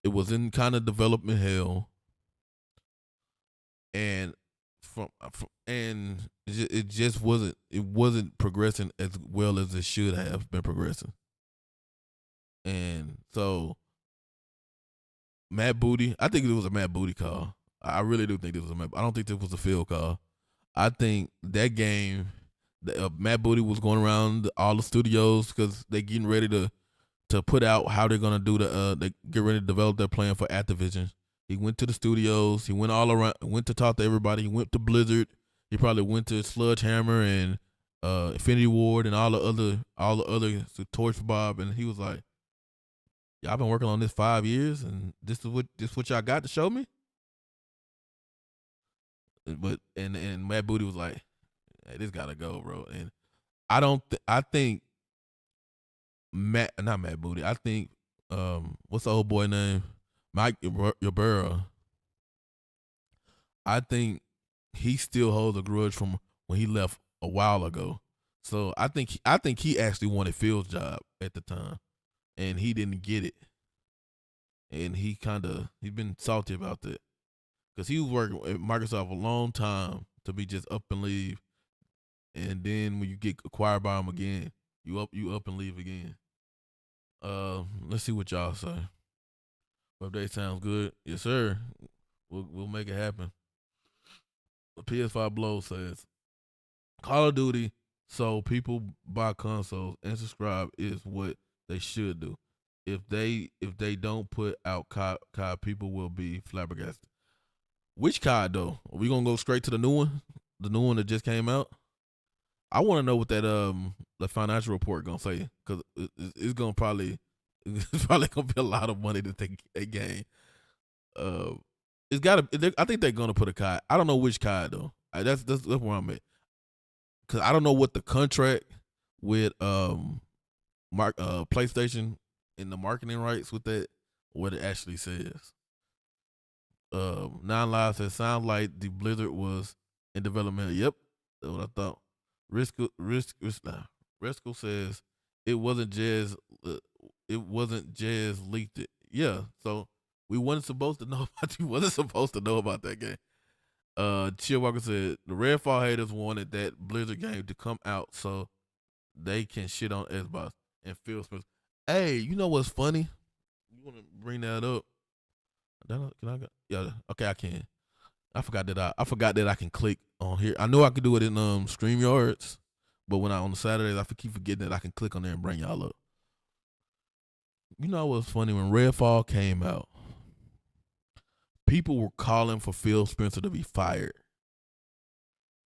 It was in kind of development hell, and it just wasn't progressing as well as it should have been progressing. And so Matt Booty, I think it was a Matt Booty call. I really do think this was I don't think this was a field call. I think that game, Matt Booty was going around all the studios because they getting ready to put out how they're gonna do they get ready to develop their plan for Activision. He went to the studios. He went all around. Went to talk to everybody. He went to Blizzard. He probably went to Sledgehammer and Infinity Ward and all the other Torch Bob, and he was like, "Y'all been working on this 5 years, and this is what y'all got to show me." But and Matt Booty was like, "Hey, this gotta go, bro." And I think not Matt Booty. I think what's the old boy name? Mike Ybarra. I think he still holds a grudge from when he left a while ago. So I think he actually wanted Phil's job at the time, and he didn't get it. And he's been salty about that because he was working at Microsoft a long time to be just up and leave, and then when you get acquired by him again, you up and leave again. Let's see what y'all say. Update sounds good, yes sir. We'll make it happen. PS5 Blow says Call of Duty, so people buy consoles and subscribe is what they should do. If they don't put out COD, people will be flabbergasted. Which COD though? Are we gonna go straight to the new one? The new one that just came out? I want to know what that the financial report gonna say because it's gonna probably it's probably gonna be a lot of money that they gain. It's gotta. I think they're gonna put a COD. I don't know which COD though. That's where I'm at because I don't know what the contract with PlayStation and the marketing rights with that what it actually says. Nine Lives says sounds like the Blizzard was in development. Yep, that's what I thought. Risco says it wasn't jazz. It wasn't jazz leaked it. Yeah, so we wasn't supposed to know about. You wasn't supposed to know about that game. Chill Walker said the Redfall haters wanted that Blizzard game to come out so they can shit on Xbox and Phil Spencer. Hey, you know what's funny? You want to bring that up? Can I go? Yeah, okay, I can. I forgot that I can click on here. I know I could do it in StreamYards, but when on the Saturdays I keep forgetting that I can click on there and bring y'all up. You know what's funny? When Redfall came out, people were calling for Phil Spencer to be fired,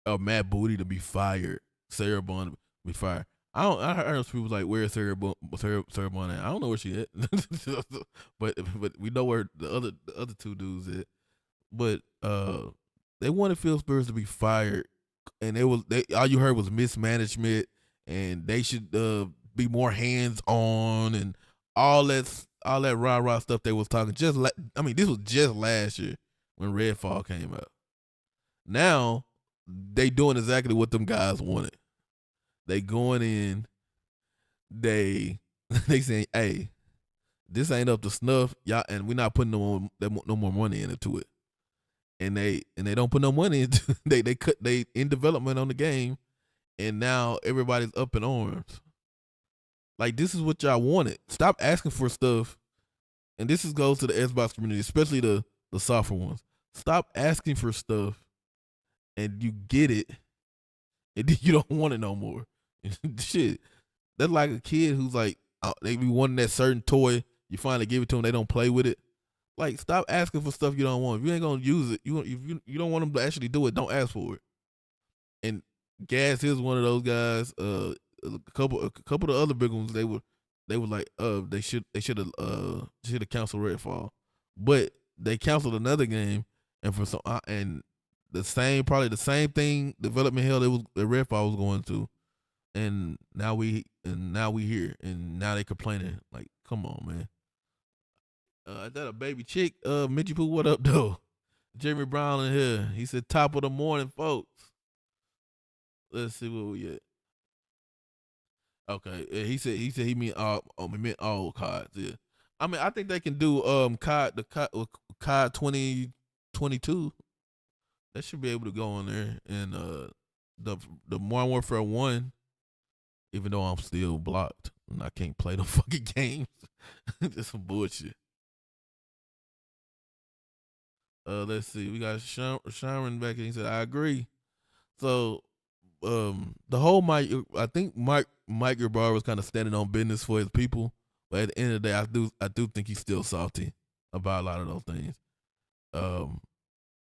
or Matt Booty to be fired, Sarah Bond to be fired. I heard people like, where's Sarah Bond at? I don't know where she at, but we know where the other two dudes at. But they wanted Phil Spencer to be fired, and all you heard was mismanagement, and they should be more hands on, and all that rah stuff they was talking. This was just last year when Redfall came out. Now they doing exactly what them guys wanted. They going in, they saying, "Hey, this ain't up to snuff, y'all, and we're not putting no more money into it." And they don't put no money into they in development on the game, and now everybody's up in arms. Like, this is what y'all wanted. Stop asking for stuff, and this goes to the Xbox community, especially the software ones. Stop asking for stuff, and you get it, and then you don't want it no more. Shit, that's like a kid who's like, they be wanting that certain toy. You finally give it to them, they don't play with it. Like, stop asking for stuff you don't want. If you ain't gonna use it, if you don't want them to actually do it, don't ask for it. And Gas is one of those guys. A couple of the other big ones, they were like, they should have canceled Redfall, but they canceled another game, and for some and probably the same thing development hell that Redfall was going to, and now we here, and now they complaining. Like, come on, man. Is that a baby chick? Mitchy Poo, what up, though? Jeremy Brown in here. He said, top of the morning, folks. Let's see where we at. Okay, he said he meant all cards. Yeah, I mean, I think they can do COD 2022. That should be able to go on there, and the Modern Warfare 1. Even though I'm still blocked and I can't play the fucking games, just some bullshit. Let's see. We got Sharon back and he said, I agree. So, the whole I think Mike Gerbar was kind of standing on business for his people, but at the end of the day, I do think he's still salty about a lot of those things.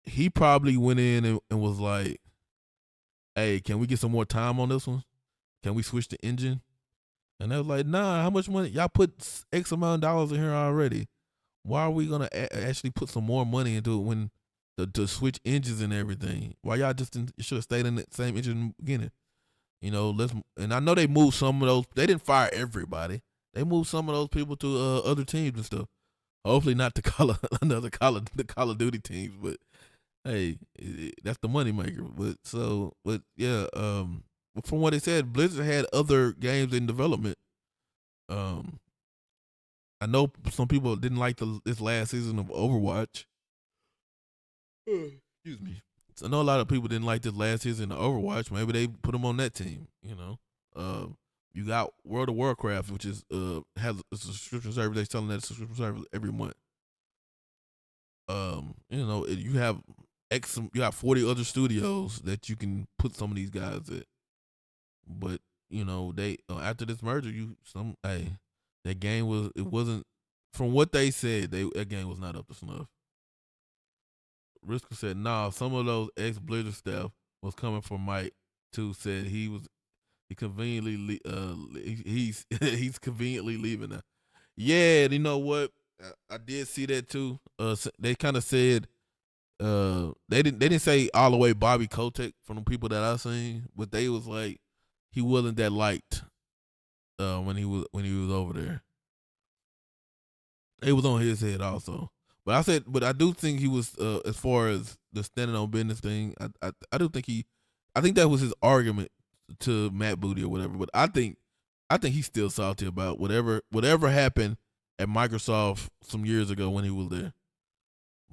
He probably went in and was like, hey, can we get some more time on this one? Can we switch the engine? And they was like, nah, how much money? Y'all put X amount of dollars in here already. Why are we going to actually put some more money into it when to switch engines and everything? Why y'all just should have stayed in the same engine in the beginning? You know, and I know they moved some of those. They didn't fire everybody. They moved some of those people to other teams and stuff. Hopefully not to the Call of Duty teams, but hey, that's the money maker. But yeah, from what they said, Blizzard had other games in development. I know some people didn't like this last season of Overwatch. Excuse me. So I know a lot of people didn't like this last season of Overwatch. Maybe they put them on that team. You know, you got World of Warcraft, which is has a subscription service. They're selling that subscription service every month. You know, you have 40 other studios that you can put some of these guys at. But you know, they after this merger, that game wasn't, from what they said, that game was not up to snuff. Risker said, nah, some of those ex-Blizzard staff was coming from Mike too. Said he conveniently he's conveniently leaving now. Yeah, you know what? I did see that too. They kind of said they didn't say all the way Bobby Kotick from the people that I seen, but they was like he wasn't that liked when he was over there. It was on his head also. But I do think he was as far as the standing on business thing. I do think I think that was his argument to Matt Booty or whatever. But I think he's still salty about whatever happened at Microsoft some years ago when he was there.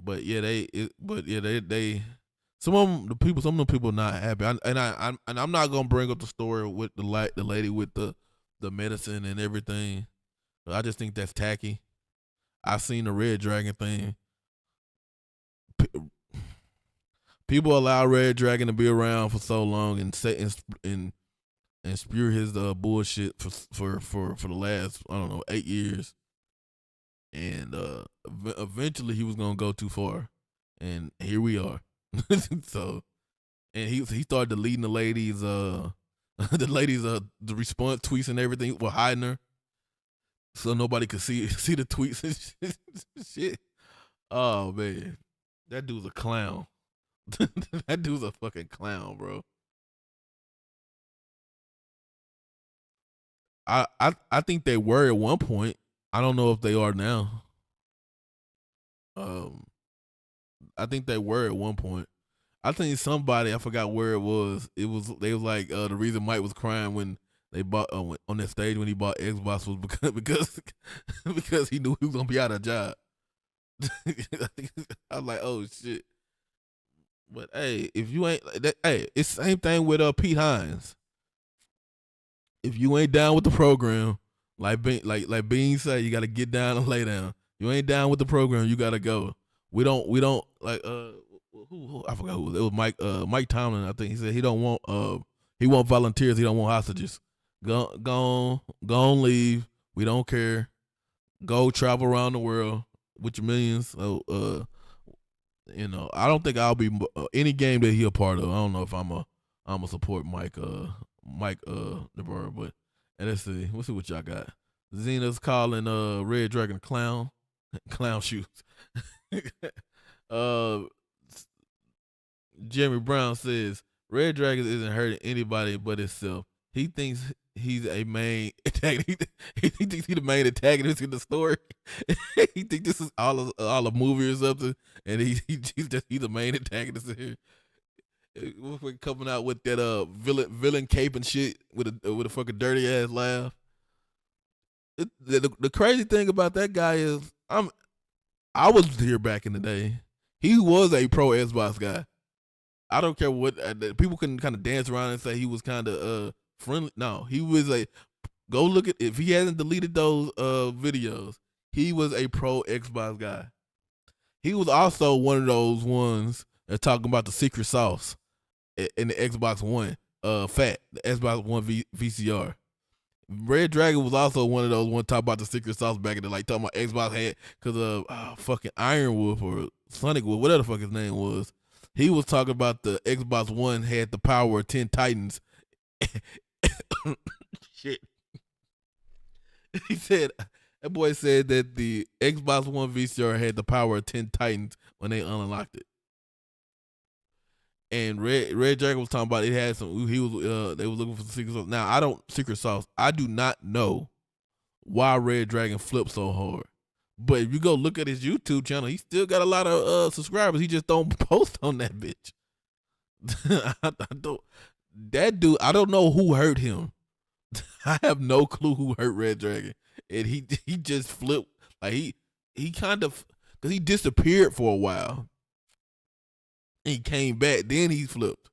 But yeah, they some of the people not happy. I'm not gonna bring up the story with the lady with the medicine and everything. I just think that's tacky. I seen the Red Dragon thing. People allow Red Dragon to be around for so long and spew his bullshit for the last, I don't know, 8 years, and eventually he was gonna go too far, and here we are. So, and he started deleting the ladies the response tweets and everything, while hiding her, so nobody could see the tweets and shit. Oh man, that dude's a clown. That dude's a fucking clown, bro. I think they were at one point. I don't know if they are now. I think they were at one point. I think somebody, I forgot where it was. They was like the reason Mike was crying when they bought on that stage when he bought Xbox was because he knew he was gonna be out of job. I was like, oh shit. But hey, if you ain't that, hey, it's the same thing with Pete Hines. If you ain't down with the program, like Bean said, you got to get down and lay down. You ain't down with the program, you got to go. We don't like who I forgot who it was. Mike Tomlin, I think he said he want volunteers, he don't want hostages. Go on, leave. We don't care. Go travel around the world with your millions. So, I don't think I'll be any game that he a part of. I don't know if I'm a support Mike Navarro, but and let's see what y'all got. Zena's calling Red Dragon a clown, clown shoes. uh, Jeremy Brown says Red Dragon isn't hurting anybody but himself. He thinks he's a main antagonist. He thinks he's the main antagonist in the story. He thinks this is all a movie or something, and he's the main antagonist in here. We're coming out with that villain cape and shit with a fucking dirty ass laugh. The crazy thing about that guy is I was here back in the day. He was a pro Xbox guy. I don't care what people can kind of dance around and say he was kind of friendly. No, he was go look at if he hasn't deleted those videos. He was a pro Xbox guy. He was also one of those ones that talking about the secret sauce in the Xbox One, the Xbox One VCR. Red Dragon was also one of those one talk about the secret sauce back in the talking about Xbox had because of fucking Iron Wolf or Sonic Wolf, whatever the fuck his name was. He was talking about the Xbox One had the power of 10 Titans. Shit. He said that boy said that the Xbox One VCR had the power of 10 Titans when they unlocked it. And Red Dragon was talking about it had some. He was they was looking for the secret sauce. Now secret sauce. I do not know why Red Dragon flipped so hard. But if you go look at his YouTube channel, he still got a lot of subscribers. He just don't post on that bitch. That dude. I don't know who hurt him. I have no clue who hurt Red Dragon, and he just flipped like he kind of because he disappeared for a while. He came back, then he flipped.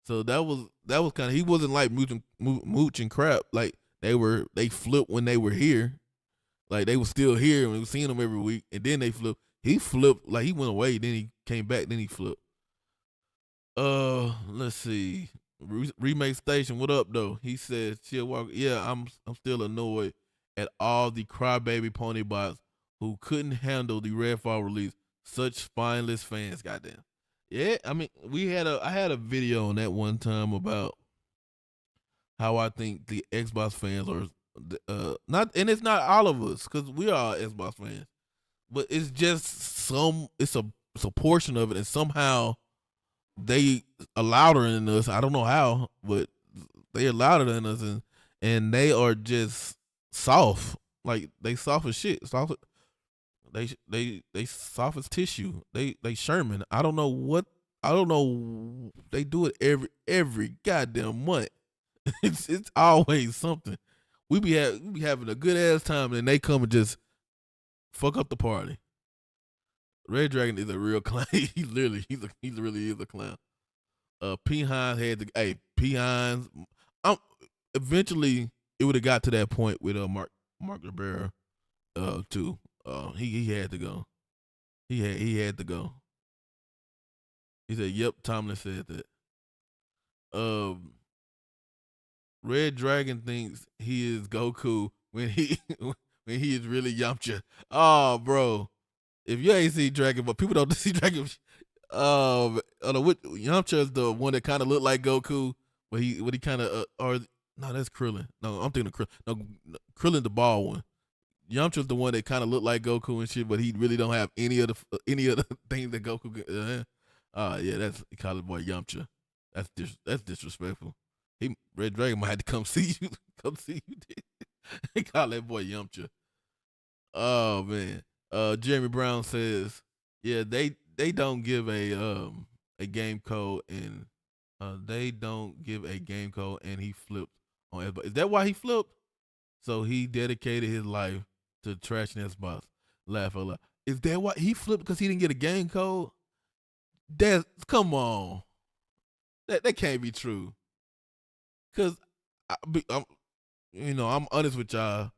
So that was kind of he wasn't like mooch and crap. Like they flipped when they were here, like they were still here and we were seeing them every week, and then they flipped. He flipped like he went away, then he came back, then he flipped. Let's see. Remake Station, what up though? He said, "Chill walk." Yeah, I'm still annoyed at all the crybaby pony bots who couldn't handle the Redfall release. Such spineless fans, goddamn. Yeah, I mean, I had a video on that one time about how I think the Xbox fans are not, and it's not all of us because we are Xbox fans, but it's just it's a portion of it, and somehow they are louder than us. I don't know how, but they are louder than us, and they are just soft, like they soft as shit, soft. They soft as tissue. They Sherman. I don't know. They do it every goddamn month. It's always something. We be having a good ass time, and they come and just fuck up the party. Red Dragon is a real clown. He really is a clown. P Hines had to. Hey, P Hines. Eventually it would have got to that point with Mark Rivera, too. He had to go. He had to go. He said, "Yep." Tomlin said that. Red Dragon thinks he is Goku when he is really Yamcha. Oh, bro, if you ain't see Dragon, but people don't see Dragon. Yamcha is the one that kind of looked like Goku, but he kind of or no, that's Krillin. No, I'm thinking of Krillin. No, Krillin the bald one. Yamcha's the one that kind of looked like Goku and shit, but he really don't have any of the things that Goku can. Yeah, that's he called the boy Yamcha. That's disrespectful. Red Dragon might have to come see you. Come see you. He called that boy Yamcha. Oh man. Jeremy Brown says, yeah, they don't give a game code and they don't give a game code and he flipped on Xbox. Is that why he flipped? So he dedicated his life to trashing Xbox. Laugh a lot. Is that why he flipped because he didn't get a game code? Come on. That can't be true. Cause I'm honest with y'all.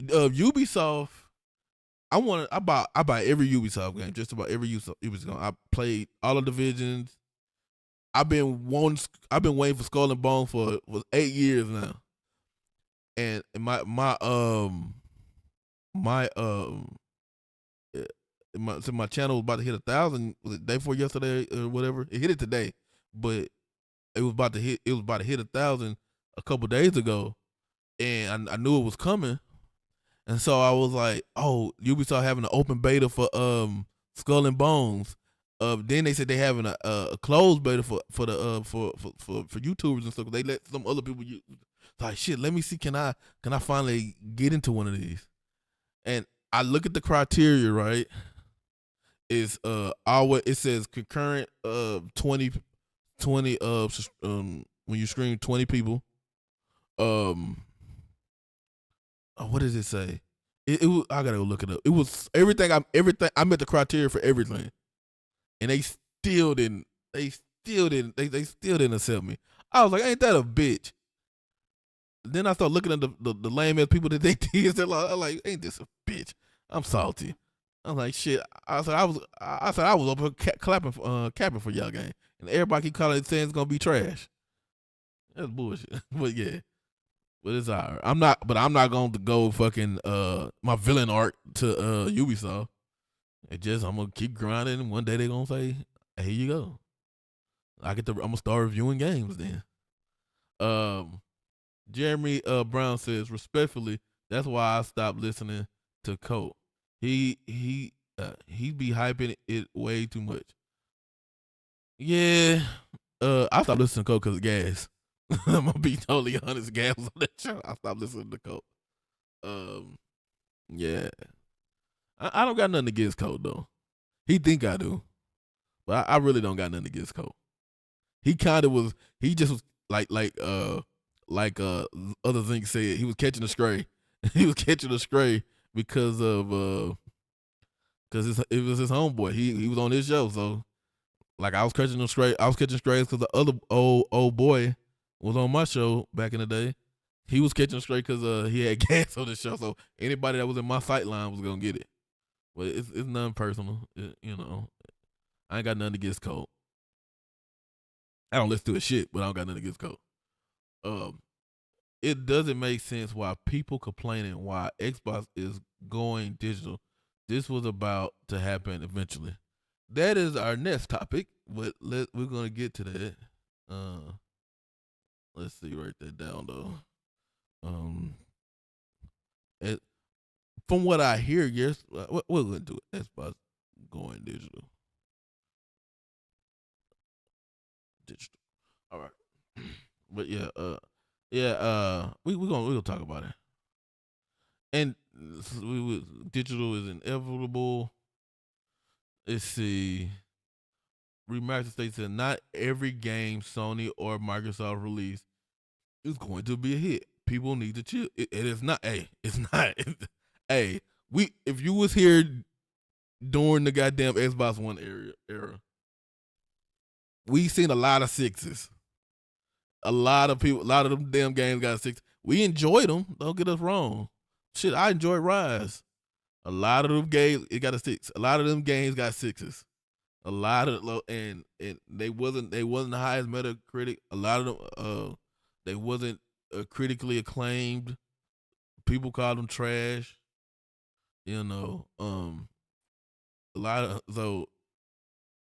Ubisoft, I buy every Ubisoft game, just about every Ubisoft game. I played all of the Divisions. I've been waiting for Skull and Bone for 8 years now. And my my so my channel was about to hit 1,000. Was it day before yesterday or whatever? It hit it today, but it was about to hit. It was about to hit 1,000 a couple days ago, and I knew it was coming. And so I was like, "Oh, Ubisoft having an open beta for Skull and Bones." Then they said they having a closed beta for the for YouTubers and stuff. They let some other people use. Like, shit, let me see. Can I finally get into one of these? And I look at the criteria, right? Is it says concurrent 20 when you stream 20 people. What does it say? It was, I gotta go look it up. It was everything. I met the criteria for everything, and they still didn't. They still didn't accept me. I was like, ain't that a bitch? Then I started looking at the lame ass people that they did. They're like, ain't this a bitch? I'm salty. I'm like, shit. I said I was up here capping for y'all game, and everybody keep calling it saying it's gonna be trash. That's bullshit. But yeah. But it's alright. I'm not going to go fucking my villain arc to Ubisoft. I'm gonna keep grinding, and one day they're gonna say, hey, here you go. I'm gonna start reviewing games then. Jeremy Brown says, respectfully, that's why I stopped listening to Colt. He be hyping it way too much. Yeah. I stopped listening to Colt because of gas. I'm gonna be totally honest. Gas on that show. I stopped listening to Colt. Yeah. I don't got nothing against Colt though. He think I do, but I really don't got nothing against Colt. He kind of was. He just was like other things said. He was catching a stray. He was catching a stray because of because it was his homeboy. He was on his show, so like I was catching a stray. I was catching strays because the other old boy was on my show back in the day. He was catching straight because he had gas on the show. So anybody that was in my sight line was gonna get it. But it's nothing personal. I ain't got nothing against Colt. I don't listen to his shit, but I don't got nothing against Colt. It doesn't make sense why people complaining why Xbox is going digital. This was about to happen eventually. That is our next topic, but we're gonna get to that. Let's see, write that down though. From what I hear, yes, what we're gonna do Xbox going digital. All right, but we're gonna talk about it. And digital is inevitable. Let's see. Remaster State said not every game Sony or Microsoft release is going to be a hit. People need to chill. It is not. Hey, it's not. Hey, if you was here during the goddamn Xbox One era, we seen a lot of sixes. A lot of them damn games got six. We enjoyed them. Don't get us wrong. Shit, I enjoyed Rise. A lot of them games, it got a six. A lot of them games got sixes. A lot of and they wasn't the highest Metacritic. A lot of them they wasn't critically acclaimed. People called them trash. A lot of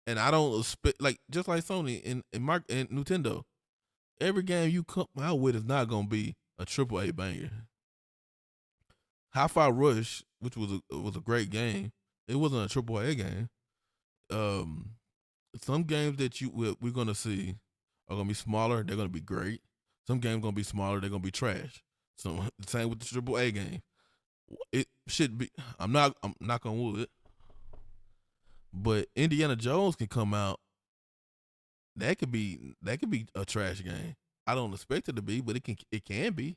and I don't expect just like Sony and Nintendo. Every game you come out with is not gonna be a AAA banger. Hi-Fi Rush, which was a great game, it wasn't a AAA game. Some games that we're gonna see are gonna be smaller. They're gonna be great. Some games gonna be smaller. They're gonna be trash. So same with the AAA game. It should be. I'm not gonna wood, but Indiana Jones can come out. That could be a trash game. I don't expect it to be, but it can be.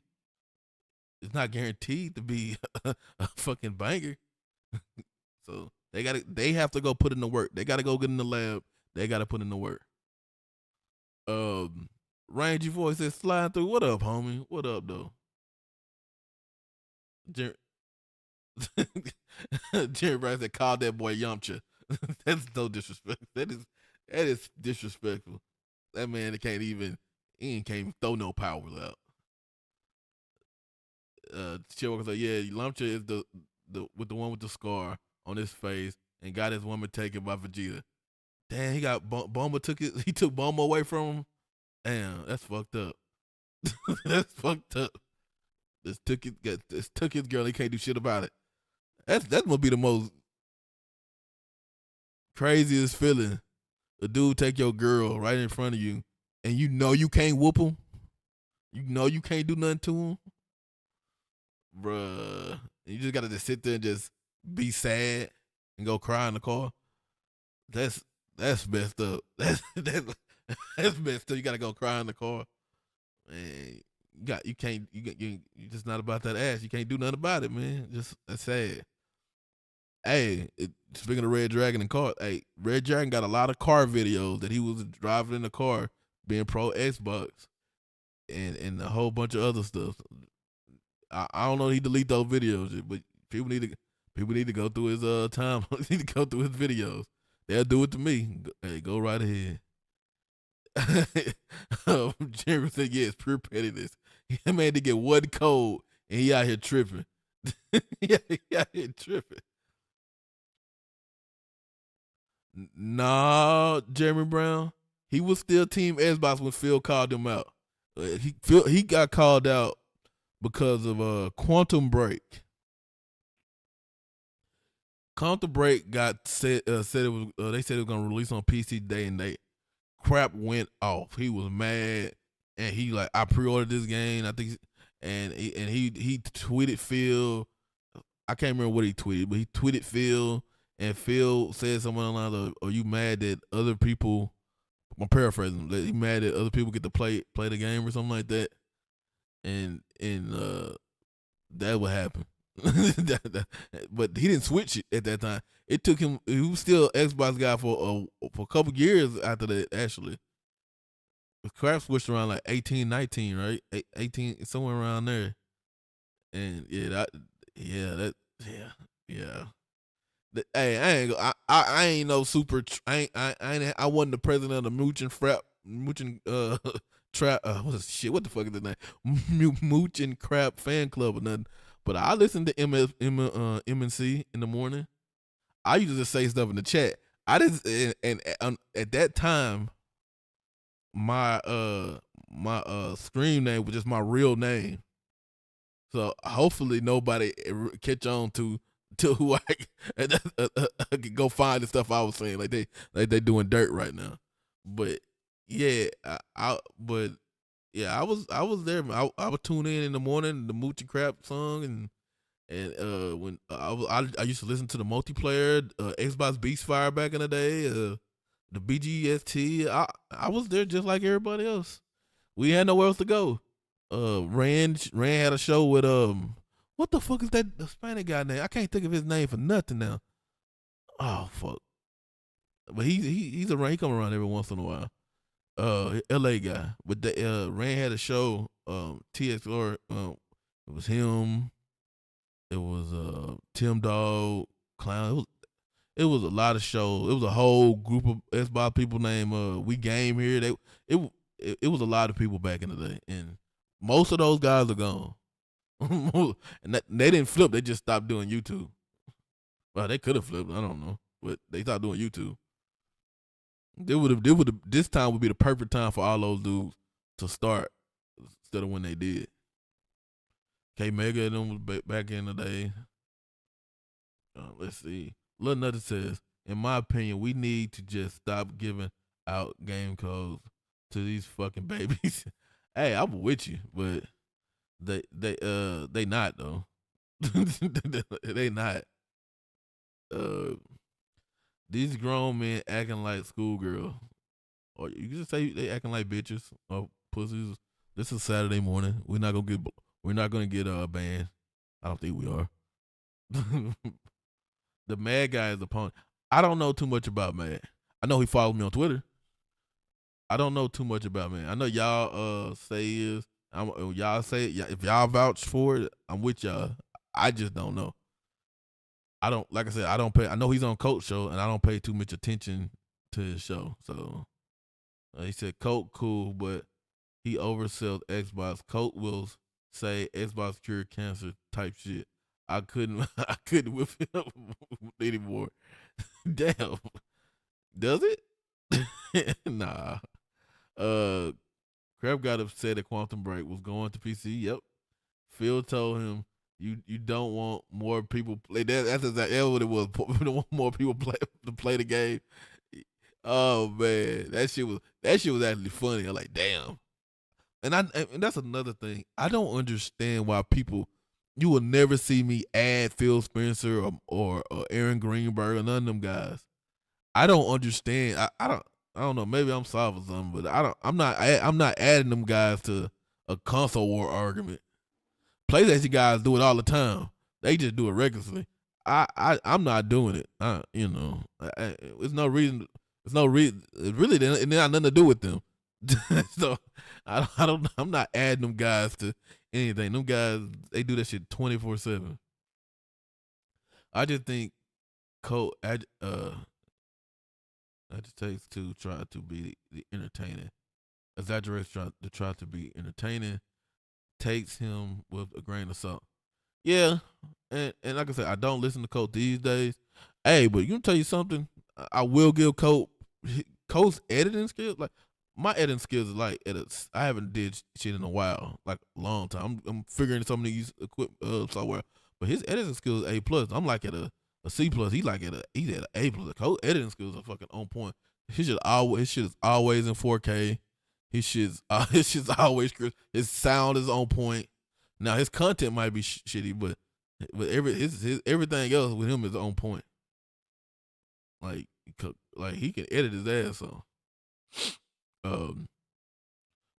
It's not guaranteed to be a fucking banger. So they have to go put in the work. They gotta go get in the lab. They gotta put in the work. Rangy voice says slide through. What up, homie? What up though? Jerry Brown said call that boy Yamcha. That's no disrespect. That is disrespectful. That man can't even throw no powers out. Chill said, yeah, Yamcha is with the one with the scar on his face and got his woman taken by Vegeta. Damn, he got Bulma took it. He took Bulma away from him. Damn, that's fucked up. That's fucked up. This took his girl. He can't do shit about it. That must be the most craziest feeling. A dude take your girl right in front of you, and you know you can't whoop him. You know you can't do nothing to him, bruh. You just gotta just sit there and just be sad and go cry in the car. That's messed up. That's messed up. You gotta go cry in the car. Man, you just not about that ass. You can't do nothing about it, man. Just that's sad. Hey, speaking of Red Dragon and car, hey, Red Dragon got a lot of car videos that he was driving in the car, being pro Xbox, and a whole bunch of other stuff. I don't know. He delete those videos, but people need to go through his time. Need to go through his videos. They'll do it to me. Hey, go right ahead. Jeremy said, "Yeah, it's pure pettiness. That man to get one code and he out here tripping. Yeah, he out here tripping." Nah, Jeremy Brown. He was still Team Xbox when Phil called him out. He got called out because of Quantum Break. Quantum Break got said it was they said it was gonna release on PC day and date. Crap went off. He was mad, and he like, I pre-ordered this game. I think, and he tweeted Phil. I can't remember what he tweeted, but he tweeted Phil, and Phil said something along the, "Are you mad that other people?" I'm paraphrasing. That he mad that other people get to play the game or something like that, and that would happen. But he didn't switch it at that time. It took him. He was still Xbox guy for a couple years after that. Actually, Crap switched around like 18, 19, right? 18, somewhere around there. And yeah, yeah. Hey, I ain't no super. I wasn't the president of the Mooching trap. What the fuck is the name? Mooching Crap fan club or nothing. But I listen to MNC in the morning. I used to just say stuff in the chat. I just and at that time, my screen name was just my real name. So hopefully nobody catch on to who I could go find the stuff I was saying, like they doing dirt right now. But yeah, I was there. I would tune in the morning, the Moochie Crap song, and when I used to listen to the multiplayer Xbox Beast Fire back in the day, the BGST. I was there just like everybody else. We had nowhere else to go. Rand had a show with what the fuck is that Hispanic guy name? I can't think of his name for nothing now. Oh fuck. But he's around. He come around every once in a while. LA guy. But Rand had a show. TXR. It was him. It was Tim Dog, Clown. It was a lot of shows. It was a whole group of Xbox people named We Game here. It was a lot of people back in the day, and most of those guys are gone. And they didn't flip. They just stopped doing YouTube. Well, they could have flipped. I don't know, but they stopped doing YouTube. This time would be the perfect time for all those dudes to start instead of when they did. K Mega and them was back in the day. Let's see. Lil Nutter says, in my opinion, we need to just stop giving out game codes to these fucking babies. Hey, I'm with you, but they not though. They not. These grown men acting like schoolgirls, or you can just say they acting like bitches or pussies. This is Saturday morning. We're not gonna get banned. I don't think we are. The Mad guy is the opponent. I don't know too much about Mad. I know he follows me on Twitter. I don't know too much about Mad. I know y'all say y'all say it. If y'all vouch for it, I'm with y'all. I just don't know. I don't, like I said, I don't pay. I know he's on Coach show, and I don't pay too much attention to his show. So he said Coach cool, but he oversells Xbox. Coach will say Xbox cure cancer type shit. I couldn't I couldn't whip him anymore. Damn. Does it? Nah. Crab got upset that Quantum Break was going to PC. Yep. Phil told him you don't want more people play that. That's exactly what it was. We don't want more people play the game. Oh man, that shit was actually funny. I'm like, damn. And that's another thing. I don't understand why people. You will never see me add Phil Spencer or Aaron Greenberg or none of them guys. I don't understand. I don't know. Maybe I'm soft or something, but I'm not adding them guys to a console war argument. PlayStation guys do it all the time. They just do it recklessly. I'm not doing it. It's no reason. It's no reason. It really didn't. It had nothing to do with them. So I don't. I'm not adding them guys to anything. Them guys, they do that shit 24/7. I just think Cole agitates to try to be the entertaining. Exaggerates to try to be entertaining. Takes him with a grain of salt. Yeah, and like I said, I don't listen to Colt these days. Hey, but you can tell you something. I will give Colt's editing skills. Like my editing skills is like I haven't did shit in a while, like a long time. I'm figuring some of these software, but his editing skills A plus. I'm like at a C plus. He's at an A plus. Colt editing skills are fucking on point. His shit is always in 4K. His shit's always crisp. His sound is on point. Now his content might be shitty, but his everything else with him is on point. Like he can edit his ass off.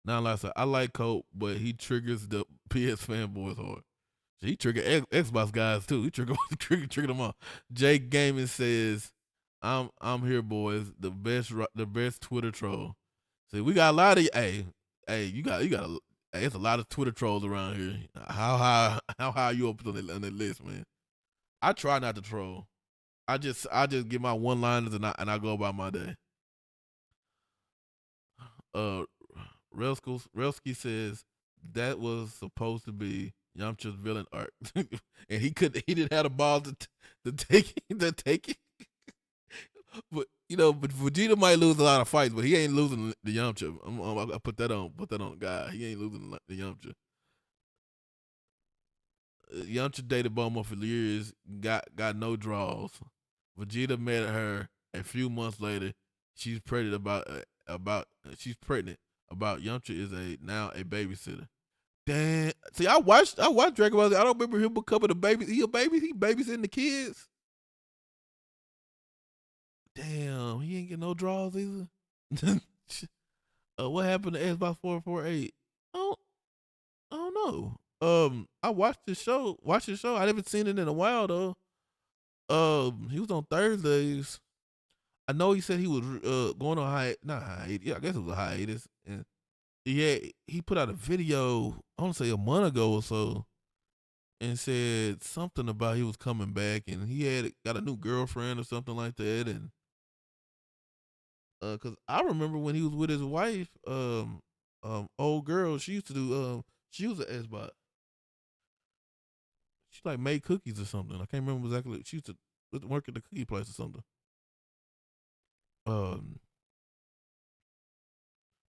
Now like I said, I like Colt, but he triggers the PS fanboys hard. He trigger Xbox guys too. He trigger them all. Jake Gaming says, "I'm here, boys. The best Twitter troll." See, we got a lot of you got it's a lot of Twitter trolls around here. How high are you up on that list, man? I try not to troll. I just get my one liners and I go about my day. Relski says that was supposed to be Yamcha's villain arc, and he didn't have the balls to take it. But but Vegeta might lose a lot of fights, but he ain't losing the Yamcha. I put that on God. He ain't losing the Yamcha. Yamcha dated Bulma for years, got no draws. Vegeta met her a few months later. She's pregnant about Yamcha is now a babysitter. Damn. See, I watched Dragon Ball Z. I don't remember him becoming a baby. He a baby. He babysitting the kids. Damn, he ain't getting no draws either. What happened to Xbox 448? I don't know. I watched his show. I haven't seen it in a while though. He was on Thursdays. I know he said he was going on not hiatus. Yeah, I guess it was a hiatus. And he put out a video, I want to say a month ago or so, and said something about he was coming back and he had got a new girlfriend or something like that. And cause I remember when he was with his wife, old girl, she used to do she was an Xbox. She like made cookies or something. I can't remember exactly. She used to work at the cookie place or something. Um,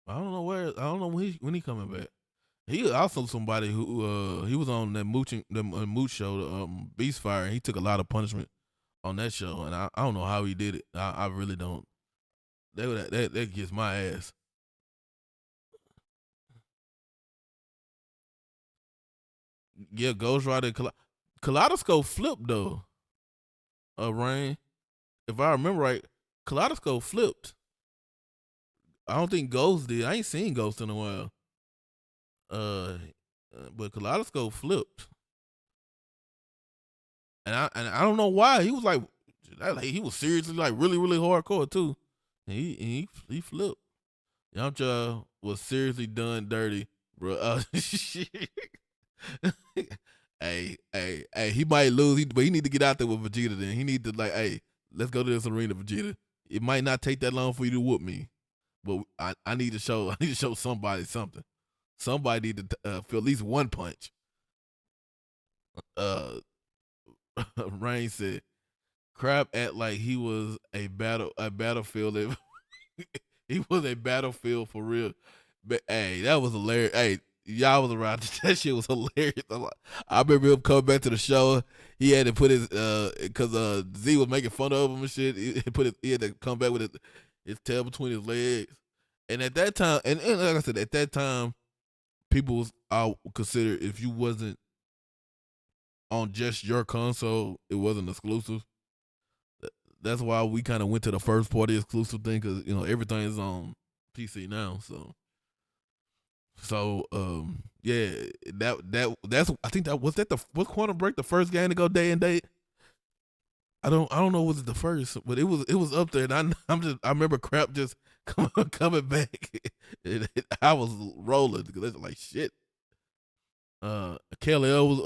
I don't know where. I don't know when he coming back. He was also somebody who he was on that Mooch show, the Beast Fire, and he took a lot of punishment on that show, and I don't know how he did it. I really don't. That gets my ass. Yeah, Ghost Rider Kaleidoscope flipped though. Rain. If I remember right, Kaleidoscope flipped. I don't think Ghost did. I ain't seen Ghost in a while. But Kaleidoscope flipped, and I don't know why. He was like he was seriously like really really hardcore too. And he flipped. Yamcha was seriously done dirty, bro. Hey, he might lose, but he need to get out there with Vegeta. Then he need to like, hey, let's go to this arena, Vegeta. It might not take that long for you to whoop me, but I need to show somebody something. Somebody need to feel at least one punch. Rain said, "Crab act like he was a battlefield. He was a battlefield for real." But hey, that was hilarious. Hey, y'all was around. That shit was hilarious. I remember him coming back to the show. He had to put his because Z was making fun of him and shit. He had to come back with his tail between his legs. And at that time, and like I said, at that time, people was I consider if you wasn't on just your console, it wasn't exclusive. That's why we kind of went to the first party exclusive thing because everything is on PC now. So yeah, that's I think that was Quantum Break the first game to go day and date. I don't know was it the first, but it was up there. And I remember crap just coming back. I was rolling because it's like shit. KLL was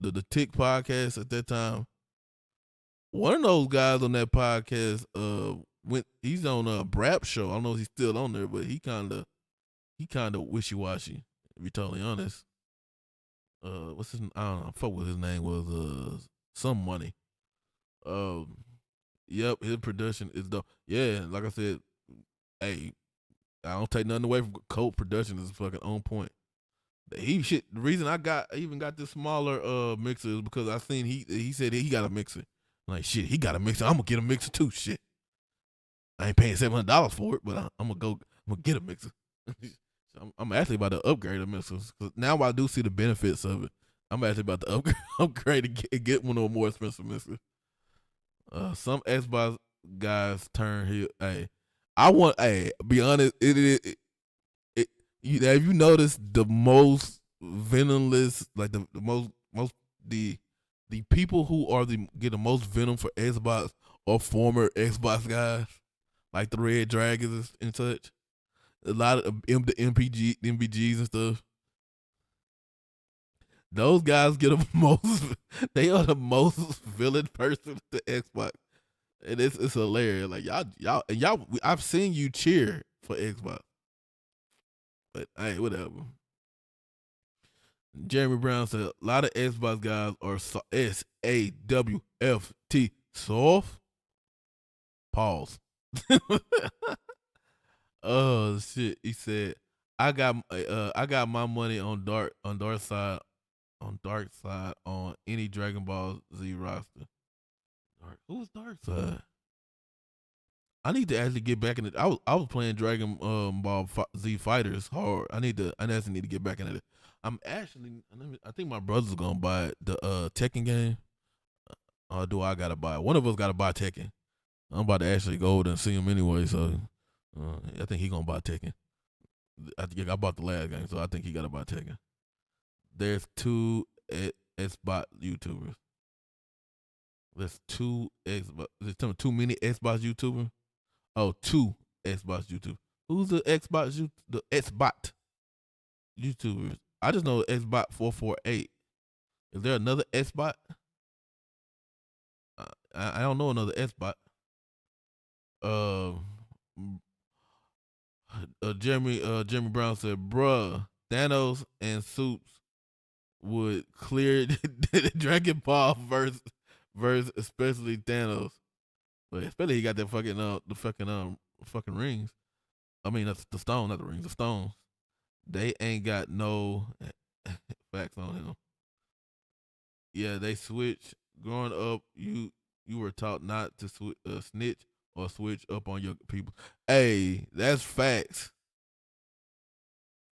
the Tick podcast at that time. One of those guys on that podcast he's on a Brap show. I don't know if he's still on there, but he kind of wishy-washy, to be totally honest. What's his? I don't know. Fuck what his name was. Some money. Yep, his production is dope. Yeah, like I said, hey, I don't take nothing away from Colt production is fucking on point. The reason I even got this smaller mixer is because I seen he said he got a mixer. I'm like shit, he got a mixer. I'm gonna get a mixer too. Shit, I ain't paying $700 for it, but I'm gonna get a mixer. I'm actually about to upgrade the mixers because now I do see the benefits of it. I'm actually about to upgrade and get one of the more expensive mixers. Some Xbox guys turn here. Hey, be honest. Have you noticed the most venomless, like the most the people who are get the most venom for Xbox or former Xbox guys, like the Red Dragons and such. A lot of the MPGs and stuff. Those guys get the most. They are the most villain person to Xbox, and it's hilarious. Like y'all. I've seen you cheer for Xbox, but hey, whatever. Jeremy Brown said a lot of Xbox guys are SAWFT soft. Pause. Oh shit! He said, I got my money on dark side on any Dragon Ball Z roster. Who's dark side? I need to actually get back in it. I was playing Dragon Ball Z Fighters hard. I actually need to get back in it. I think my brother's gonna buy the Tekken game. Or do I gotta buy it? One of us gotta buy Tekken. I'm about to actually go over and see him anyway, so I think he gonna buy Tekken. I bought the last game, so I think he gotta buy Tekken. There's two Xbox YouTubers. There's two Xbox. There's too many Xbox YouTubers. Oh, two Xbox YouTubers. Who's the Xbox YouTubers? I just know Xbox 448. Is there another Xbox? I don't know another Xbox. Jeremy Brown said, "Bruh, Thanos and Soups would clear Dragon Ball verse, especially Thanos. But especially he got that fucking rings. I mean that's the stone, not the rings, the stones. They ain't got no facts on him. Yeah, they switch. Growing up, you were taught not to snitch or switch up on your people. Hey, that's facts.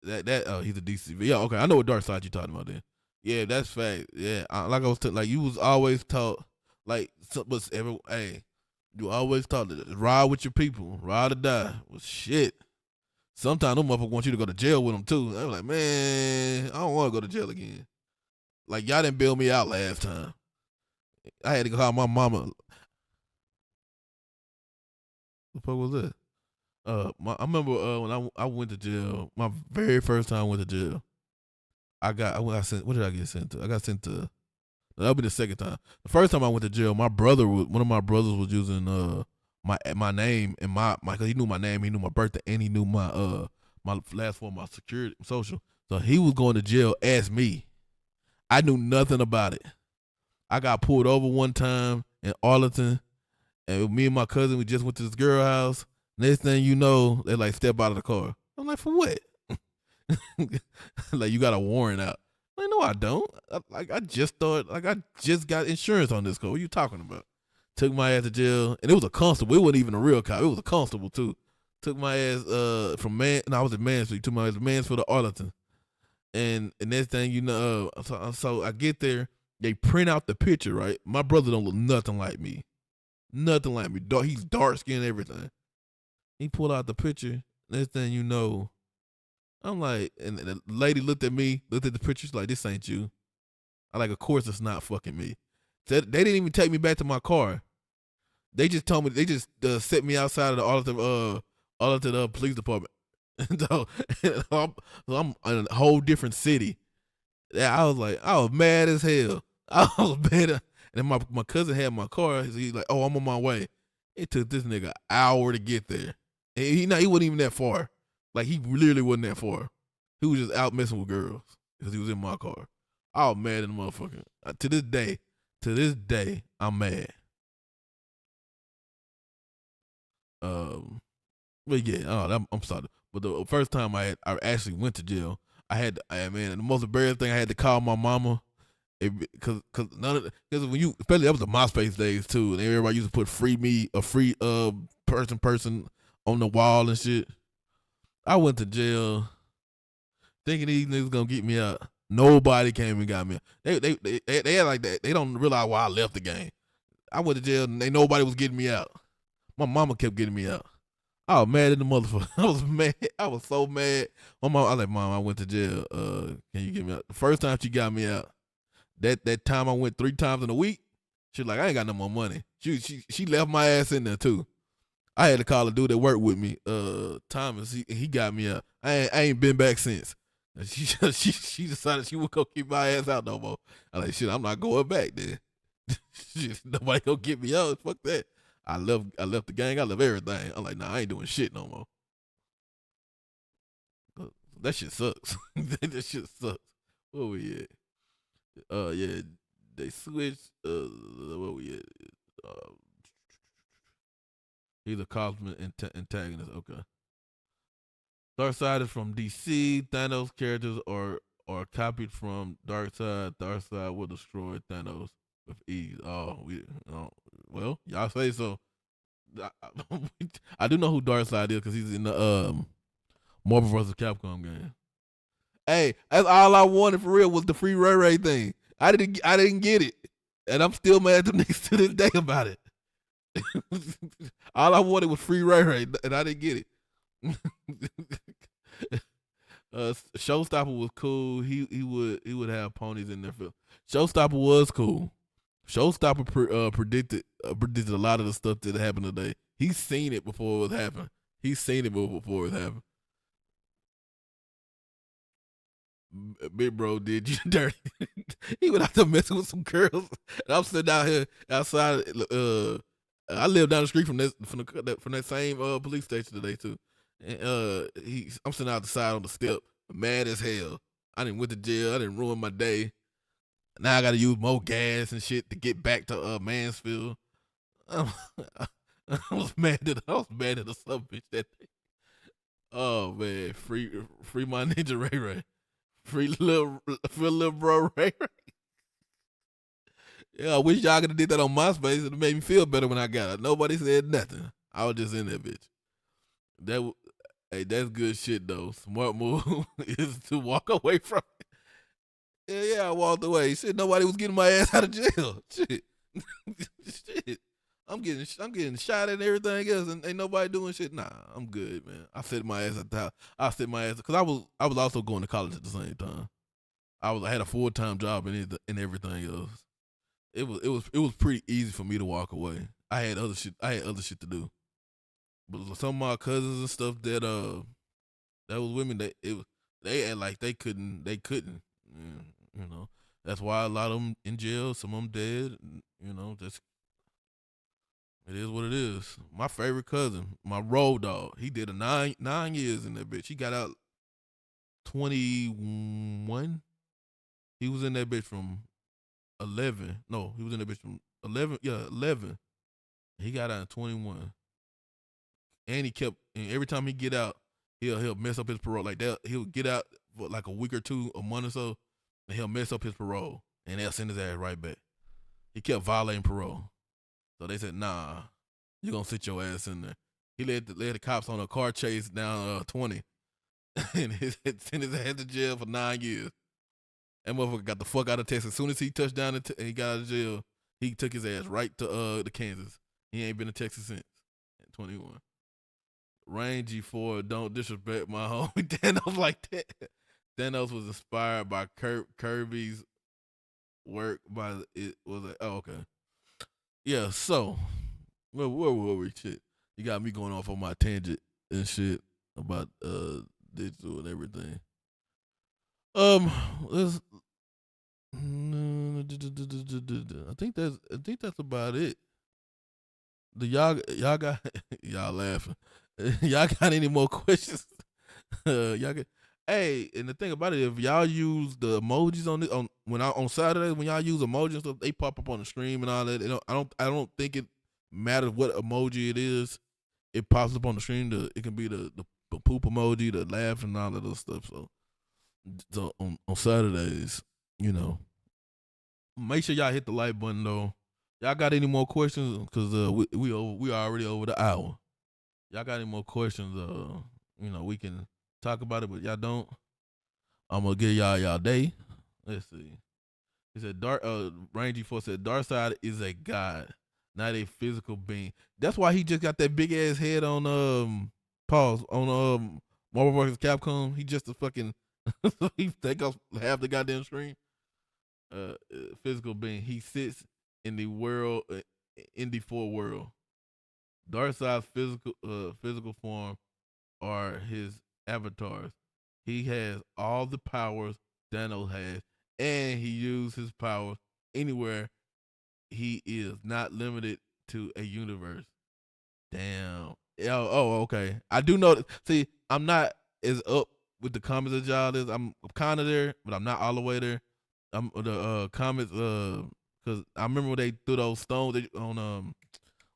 He's a DCV. Yeah, okay, I know what dark side you talking about then. Yeah, that's fact. Yeah, like I was like you was always taught you always taught to ride with your people, ride or die. Well, shit. Sometimes them motherfuckers want you to go to jail with them too. I'm like, man, I don't want to go to jail again. Like y'all didn't bail me out last time. I had to call my mama. What the fuck was that? I remember when I went to jail. My very first time I went to jail. I sent. What did I get sent to? I got sent to. That'll be the second time. The first time I went to jail, one of my brothers was using my name and my because he knew my name, he knew my birthday, and he knew my last form, my security social. So he was going to jail as me. I knew nothing about it. I got pulled over one time in Arlington, and me and my cousin, we just went to this girl house. Next thing you know, they like step out of the car. I'm like, for what? Like, you got a warrant out. I'm like, no, I don't. I just thought, like, I just got insurance on this car. What are you talking about? Took my ass to jail, and it was a constable. It wasn't even a real cop. It was a constable too. Took my ass from I was at Mansfield. Took my ass to Mansfield to Arlington, and next thing you know, so I get there. They print out the picture, right? My brother don't look nothing like me. Nothing like me. He's dark skinned, everything. He pulled out the picture. Next thing you know, I'm like, and the lady looked at me, looked at the picture, she's like, this ain't you. I like, of course it's not fucking me. They didn't even take me back to my car. They just told me, they just set me outside of the Arlington police department. so, I'm in a whole different city. Yeah, I was mad as hell. I was mad. And my cousin had my car. So he's like, oh, I'm on my way. It took this nigga an hour to get there. And he wasn't even that far. Like, he literally wasn't that far. He was just out messing with girls because he was in my car. I was mad at the motherfucker. To this day, I'm mad. But yeah, I'm sorry. But the first time I actually went to jail, the most embarrassing thing, I had to call my mama. Because when you, especially that was the MySpace days too, and everybody used to put free person on the wall and shit. I went to jail thinking these niggas gonna get me out. Nobody came and got me out. They had like that. They don't realize why I left the game. I went to jail and nobody was getting me out. My mama kept getting me out. I was mad at the motherfucker. I was mad. I was so mad. My mom, I was like, Mom, I went to jail. Can you get me out? The first time she got me out, that time I went 3 times in a week, she was like, I ain't got no more money. She left my ass in there too. I had to call a dude that worked with me, Thomas. He got me out. I ain't been back since. She decided she would go keep my ass out no more. I like, shit, I'm not going back there. Shit, nobody gonna get me out. Fuck that. I left the gang. I left everything. I'm like, nah, I ain't doing shit no more. That shit sucks. That shit sucks. Where we at? Yeah, they switched. Where we at? He's a cosmic antagonist. Okay. Darkseid is from DC. Thanos characters are copied from Darkseid. Darkseid will destroy Thanos with ease. Well, y'all say so. I do know who Darkseid is because he's in the Marvel vs. Capcom game. Hey, that's all I wanted for real was the free Ray Ray thing. I didn't get it, and I'm still mad at them niggas to this day about it. All I wanted was free Ray Ray, and I didn't get it. Showstopper was cool. He would have ponies in there. Showstopper was cool. Showstopper predicted a lot of the stuff that happened today. He's seen it before it happened. Big bro did you dirty. He went out there messing with some girls, and I'm sitting out here outside. I live down the street from that same police station today too. And I'm sitting out the side on the step, mad as hell. I didn't went to jail. I didn't ruin my day. Now I got to use more gas and shit to get back to Mansfield. I was mad at the sub bitch that day. Oh man, free my ninja Ray Ray. Free little bro Ray Ray. Yeah, I wish y'all could have did that on MySpace. It made me feel better when I got it. Nobody said nothing. I was just in that bitch. That's good shit though. Smart move is to walk away from it. Yeah, I walked away. Shit, nobody was getting my ass out of jail. Shit. Shit. I'm getting shot and everything else, and ain't nobody doing shit. Nah, I'm good, man. I set my ass at the house. I set my ass because I was also going to college at the same time. I had a full-time job and everything else. It was pretty easy for me to walk away. I had other shit to do. But some of my cousins and stuff that was women, they act like they couldn't. You know, that's why a lot of them in jail. Some of them dead. You know, just it is what it is. My favorite cousin, my road dog, he did a 9 years in that bitch. He got out 21. He was in that bitch from 11. No, he was in that bitch from 11. Yeah, 11. He got out in 21, and he kept. And every time he get out, he'll mess up his parole. Like that, he'll get out for like a week or two, a month or so, and he'll mess up his parole, and they'll send his ass right back. He kept violating parole, so they said, "Nah, you gonna sit your ass in there." He led the cops on a car chase down 20, and sent his ass to jail for 9 years. That motherfucker got the fuck out of Texas. As soon as he touched down and he got out of jail, he took his ass right to Kansas. He ain't been to Texas since. At 21. Rangy for don't disrespect my homie Thanos like that. Thanos was inspired by Kirby's work by it was like, oh, okay. Yeah, so where were we? Shit. You got me going off on my tangent and shit about digital and everything. Let's I think that's about it. The y'all got y'all laughing. Y'all got any more questions? Y'all got, hey, and the thing about it, if y'all use the emojis on Saturdays when y'all use emojis and stuff, they pop up on the stream and all that. I don't think it matters what emoji it is. It pops up on the stream. It can be the poop emoji, the laugh, and all that other stuff. So on Saturdays, make sure y'all hit the like button though. Y'all got any more questions? Cause we already over the hour. Y'all got any more questions? We can talk about it, but y'all don't. I'm gonna give y'all day. Let's see. He said Rangy Force said Darkseid is a god, not a physical being. That's why he just got that big ass head on Marvel vs. Capcom. He just a fucking he take off half the goddamn screen. Physical being. He sits in the world, in the 4 world. Darkseid's physical form are his avatars. He has all the powers Thanos has, and he uses his powers anywhere he is, not limited to a universe. Damn. Okay. I do know. See, I'm not as up with the comments as y'all is. I'm kind of there, but I'm not all the way there. I'm the comments because I remember when they threw those stones on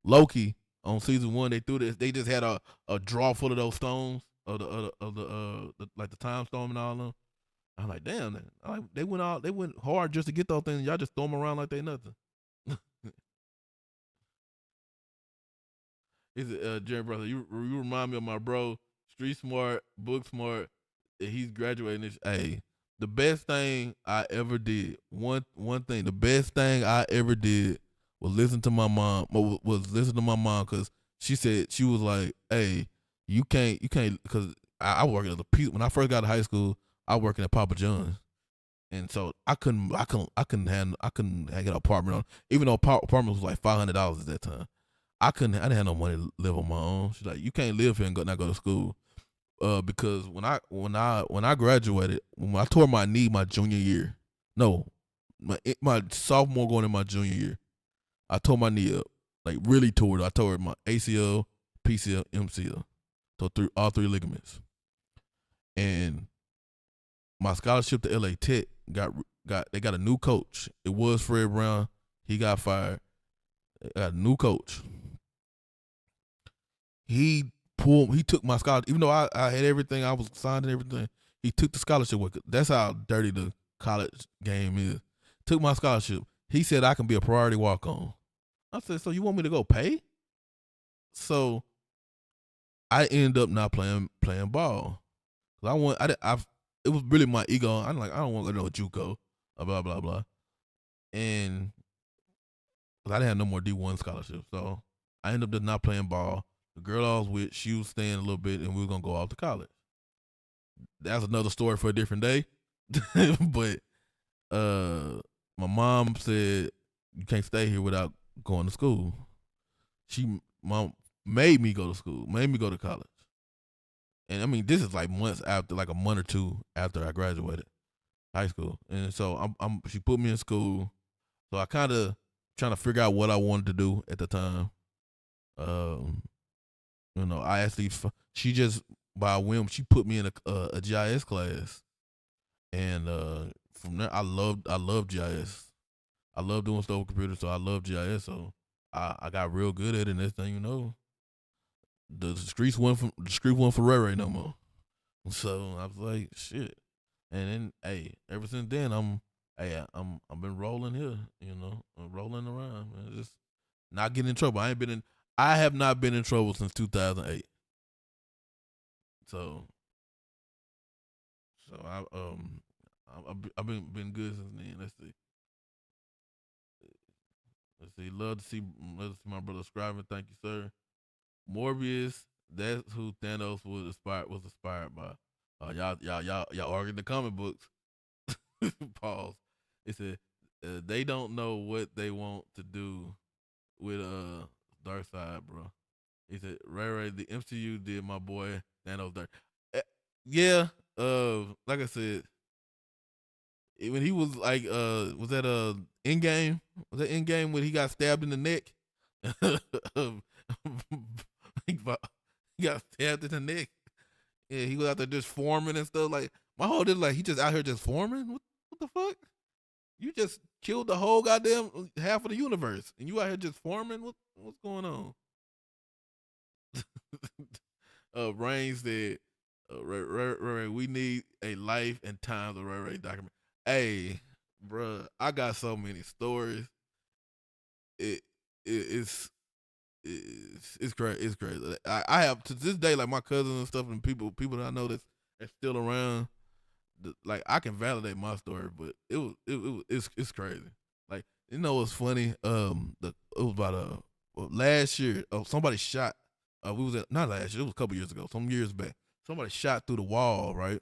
Loki on season 1. They threw this. They just had a draw full of those stones of the like the time storm and all of them. I'm like, damn, they went hard just to get those things. Y'all just throw them around like they nothing. Is it Jerry brother? You remind me of my bro, street smart, book smart. He's graduating this. Hey, the best thing I ever did. One thing, the best thing I ever did was listen to my mom. Was listen to my mom because she said she was like, "Hey, you can't because I worked at the pizza when I first got to high school. I working at Papa John's, and so I couldn't get an apartment on. Even though apartment was like $500 at that time, I didn't have no money to live on my own. She's like, you can't live here and not go to school. Because when I graduated, when I tore my knee my junior year, no, my sophomore going in my junior year, I tore my knee up, like really tore it. I tore my ACL, PCL, MCL, so through all 3 ligaments, and my scholarship to LA Tech they got a new coach. It was Fred Brown. He got fired. They got a new coach. He took my scholarship, even though I had everything, I was signed and everything. He took the scholarship with it. That's how dirty the college game is. Took my scholarship. He said I can be a priority walk-on. I said, so you want me to go pay? So I ended up not playing ball. It was really my ego. I'm like, I don't want to go to no JUCO, blah blah blah, and I didn't have no more D1 scholarships, so I ended up just not playing ball. The girl I was with, she was staying a little bit, and we were gonna go off to college. That's another story for a different day. But my mom said you can't stay here without going to school. Mom made me go to school, made me go to college. And I mean, this is like months after, like a month or 2 after I graduated high school. And so she put me in school. So I kind of trying to figure out what I wanted to do at the time. I actually, she just by whim, she put me in a GIS class, and from there I loved GIS. I love doing stuff with computers, so I love GIS. So I got real good at it. And next thing you know, the streets went for Ray Ray no more. So I was like, shit. And then, hey, ever since then, I've been rolling here, I'm rolling around, man, just not getting in trouble. I have not been in trouble since 2008. So, so I've been good since then. Let's see. Love to see my brother Scribing. Thank you, sir. Morbius. That's who Thanos was inspired by. Y'all arguing the comic books. Pause. It said they don't know what they want to do with Dark Side, bro. He said, Ray, the MCU did my boy Thanos Dark. Yeah, like I said, when he was like, was that Endgame? Was that Endgame when he got stabbed in the neck? he got stabbed in the neck. Yeah, he was out there just forming and stuff. Like my whole deal, like he just out here just forming. What the fuck? You just killed the whole goddamn half of the universe, and you out here just forming. What's going on? Rain said, Ray, we need a life and times of Ray document. Hey, bruh, I got so many stories. It's crazy. It's crazy. I have to this day, like my cousins and stuff, and people that I know that's still around. Like I can validate my story, but it's crazy. Like what's funny? It was about last year. Somebody shot. We was at not last year. It was a couple years ago. Some years back. Somebody shot through the wall. Right.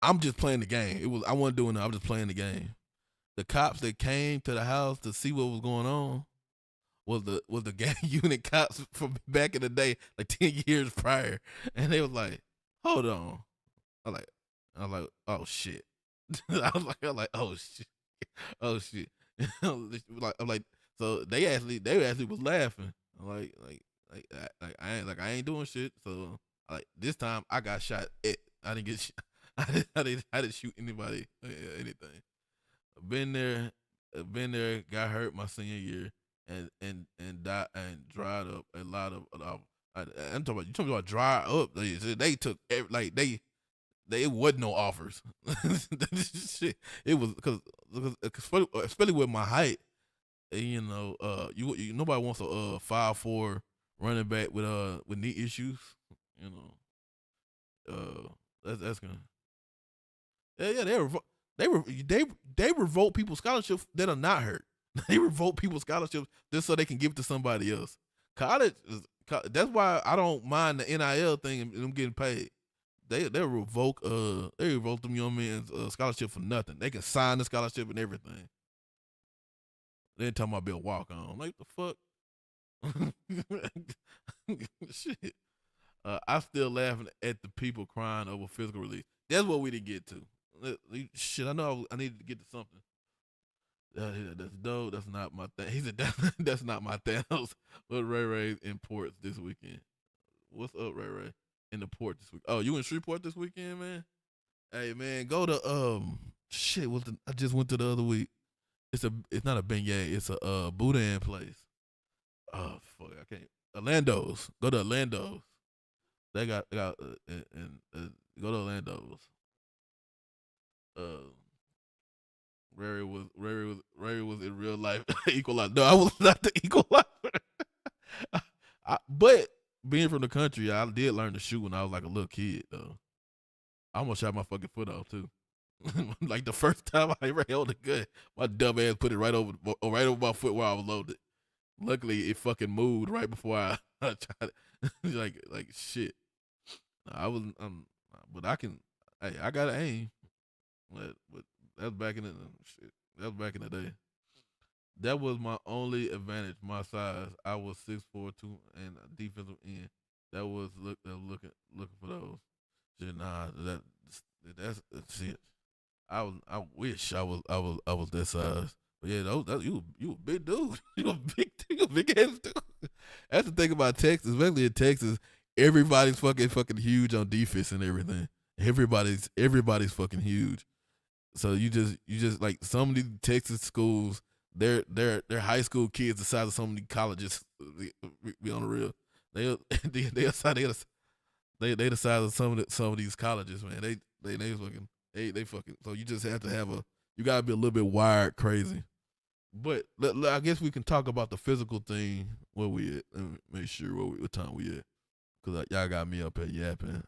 I'm just playing the game. I wasn't doing it. I was just playing the game. The cops that came to the house to see what was going on was the gang unit cops from back in the day, like 10 years prior, and they was like, "Hold on." I was like, "Oh shit." I was like, "Oh shit, oh shit." I'm like, so they actually was laughing. I ain't doing shit. So like this time I got shot. I didn't get shot. I didn't shoot anybody anything. Been there, got hurt my senior year, and died and dried up a lot of. I'm talking about you talking about dry up. They took they it wasn't no offers. Shit, it was because especially with my height, you nobody wants a 5'4" running back with knee issues. You that's gonna yeah they revoke people's scholarships that are not hurt. They revoke people's scholarships just so they can give it to somebody else. College that's why I don't mind the NIL thing and them getting paid. They revoke them young men's scholarship for nothing. They can sign the scholarship and everything. They ain't talking about Bill walk on. Like the fuck? Shit. I still laughing at the people crying over physical release. That's what we didn't get to. Shit, I know I needed to get to something. That's dope. That's not my thing. He said that's not my Thanos. But Ray in ports this weekend. What's up, Ray? In the port this week. Oh, you in Shreveport this weekend, man? Hey, man, go to shit. I just went to the other week. It's not a beignet. It's a boudin place. Oh fuck, I can't. Orlando's. Go to Orlando's. They got and go to Orlando's. Ray was in real life equalizer. No, I was not the equalizer. But being from the country, I did learn to shoot when I was like a little kid. Though I almost shot my fucking foot off too. Like the first time I ever held a gun, my dumb ass put it right over my foot where I was loaded. Luckily, it fucking moved right before I tried it. like shit. I was but I can. Hey, I got to aim. But that's back in the shit. That was back in the day. That was my only advantage. My size. I was 6'4", and defensive end. That was looking for those. Shit, nah, that's shit. I wish I was that size. But yeah, you a big dude. You a big ass dude. That's the thing about Texas, especially in Texas. Everybody's fucking huge on defense and everything. Everybody's fucking huge. So you just like some of these Texas schools, their high school kids the size of some of these colleges. Be on the real, they they the size of some of these colleges, man. They fucking. So you just have to have you gotta be a little bit wired crazy. But I guess we can talk about the physical thing where we at. Let me make sure what time we at. Cause y'all got me up here yapping.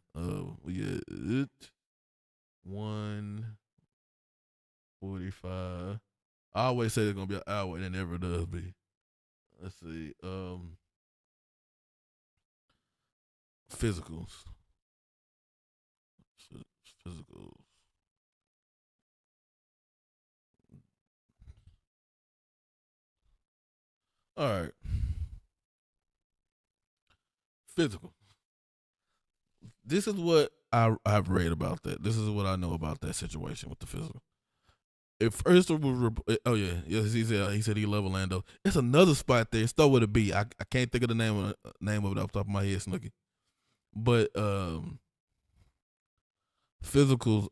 We at 1:45. I always say it's gonna be an hour, and it never does be. Let's see. Physicals. Physicals. All right. Physical. This is what I've read about that. This is what I know about that situation with the physical. If first it was, oh yeah, yes, he said he loved Orlando. It's another spot there. Start with a B. I can't think of the name of it off the top of my head, Snooky. But physical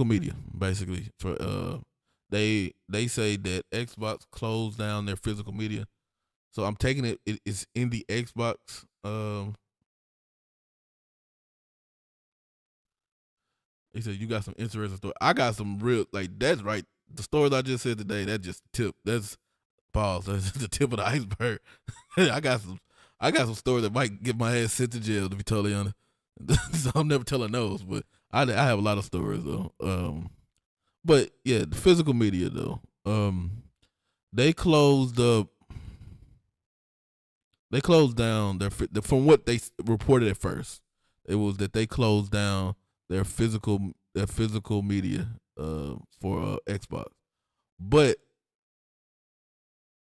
media basically for they say that Xbox closed down their physical media. So I'm taking it's in the Xbox he said you got some interesting story. I got some real like that's right. The stories I just said today, that just tip. That's pause. That's the tip of the iceberg. I got some stories that might get my ass sent to jail, to be totally honest. So I'm never telling those, but I have a lot of stories though. But yeah, the physical media though. They closed up. They closed down from what they reported at first. It was that they closed down their physical media for Xbox, but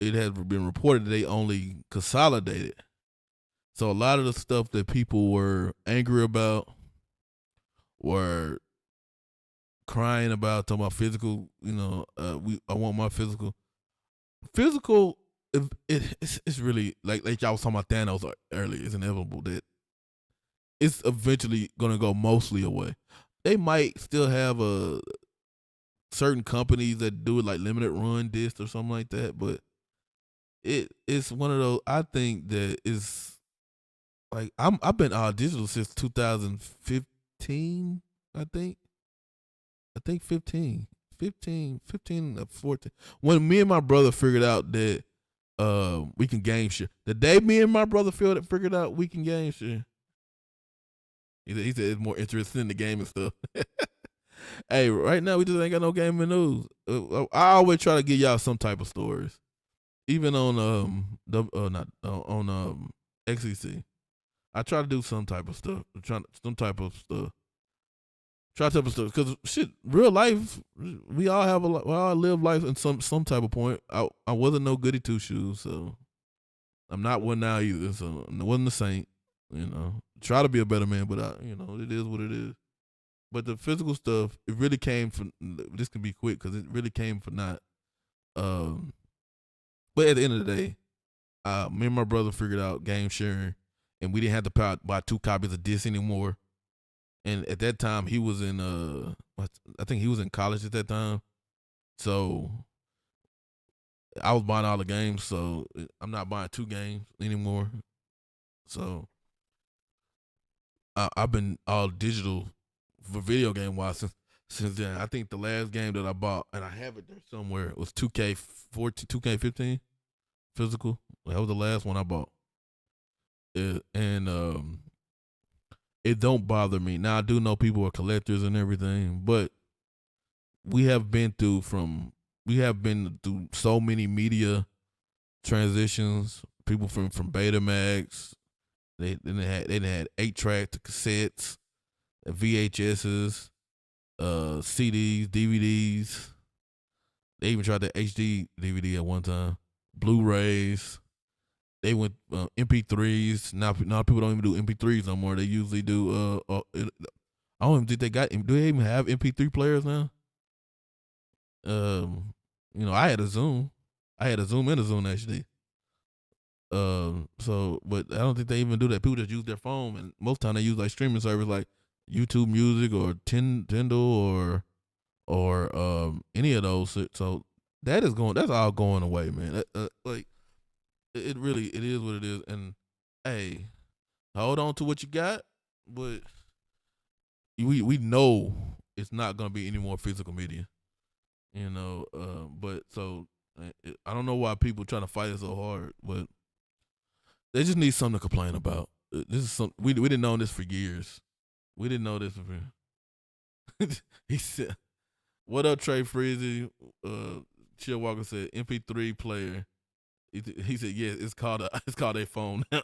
it has been reported that they only consolidated. So a lot of the stuff that people were angry about, were crying about, talking about physical. I want my physical. Physical, it's really like y'all was talking about Thanos earlier. It's inevitable that it's eventually gonna go mostly away. They might still have certain companies that do it like limited run discs or something like that, but it's one of those. I think that is like I've been digital since 2015. I think 15, 15 or 14. When me and my brother figured out that we can game share. The day me and my brother figured out we can game share. He said it's more interesting in the game and stuff. Hey, right now we just ain't got no gaming news. I always try to give y'all some type of stories, even on XEC. I try to do some type of stuff. Some type of stuff. Try type of stuff because shit, real life. We all live life in some type of point. I wasn't no goody two shoes, so I'm not one now either. So I wasn't a saint. Try to be a better man, but it is what it is. But the physical stuff, it really came from. This can be quick because it really came from not. But at the end of the day, me and my brother figured out game sharing, and we didn't have to buy 2 copies of this anymore. And at that time, he was in I think he was in college at that time, so I was buying all the games. So I'm not buying 2 games anymore. So I've been all digital for video game wise since then. I think the last game that I bought, and I have it there somewhere, was 2K14, 2K15 physical. That was the last one I bought. And it don't bother me. Now I do know people are collectors and everything, but we have been through so many media transitions. People from Betamax, they had 8-track to cassettes, VHSs, CDs, DVDs. They even tried the HD DVD at one time. Blu-rays. They went MP3s. Now people don't even do MP3s no more. They usually do. I don't even think they got. Do they even have MP3 players now? I had a Zoom. I had a Zoom and a Zoom HD. But I don't think they even do that. People just use their phone, and most time they use like streaming service like YouTube Music or Tendo or any of those. So that's all going away, man. Like it really it is what it is. And hey, hold on to what you got, but we know it's not gonna be any more physical media, but so I don't know why people trying to fight it so hard, but they just need something to complain about. This is some we didn't know this for years. We didn't know this for. He said, "What up, Trey Freezy?" Chill Walker said, "MP3 player." He said, "Yes, it's called a phone now."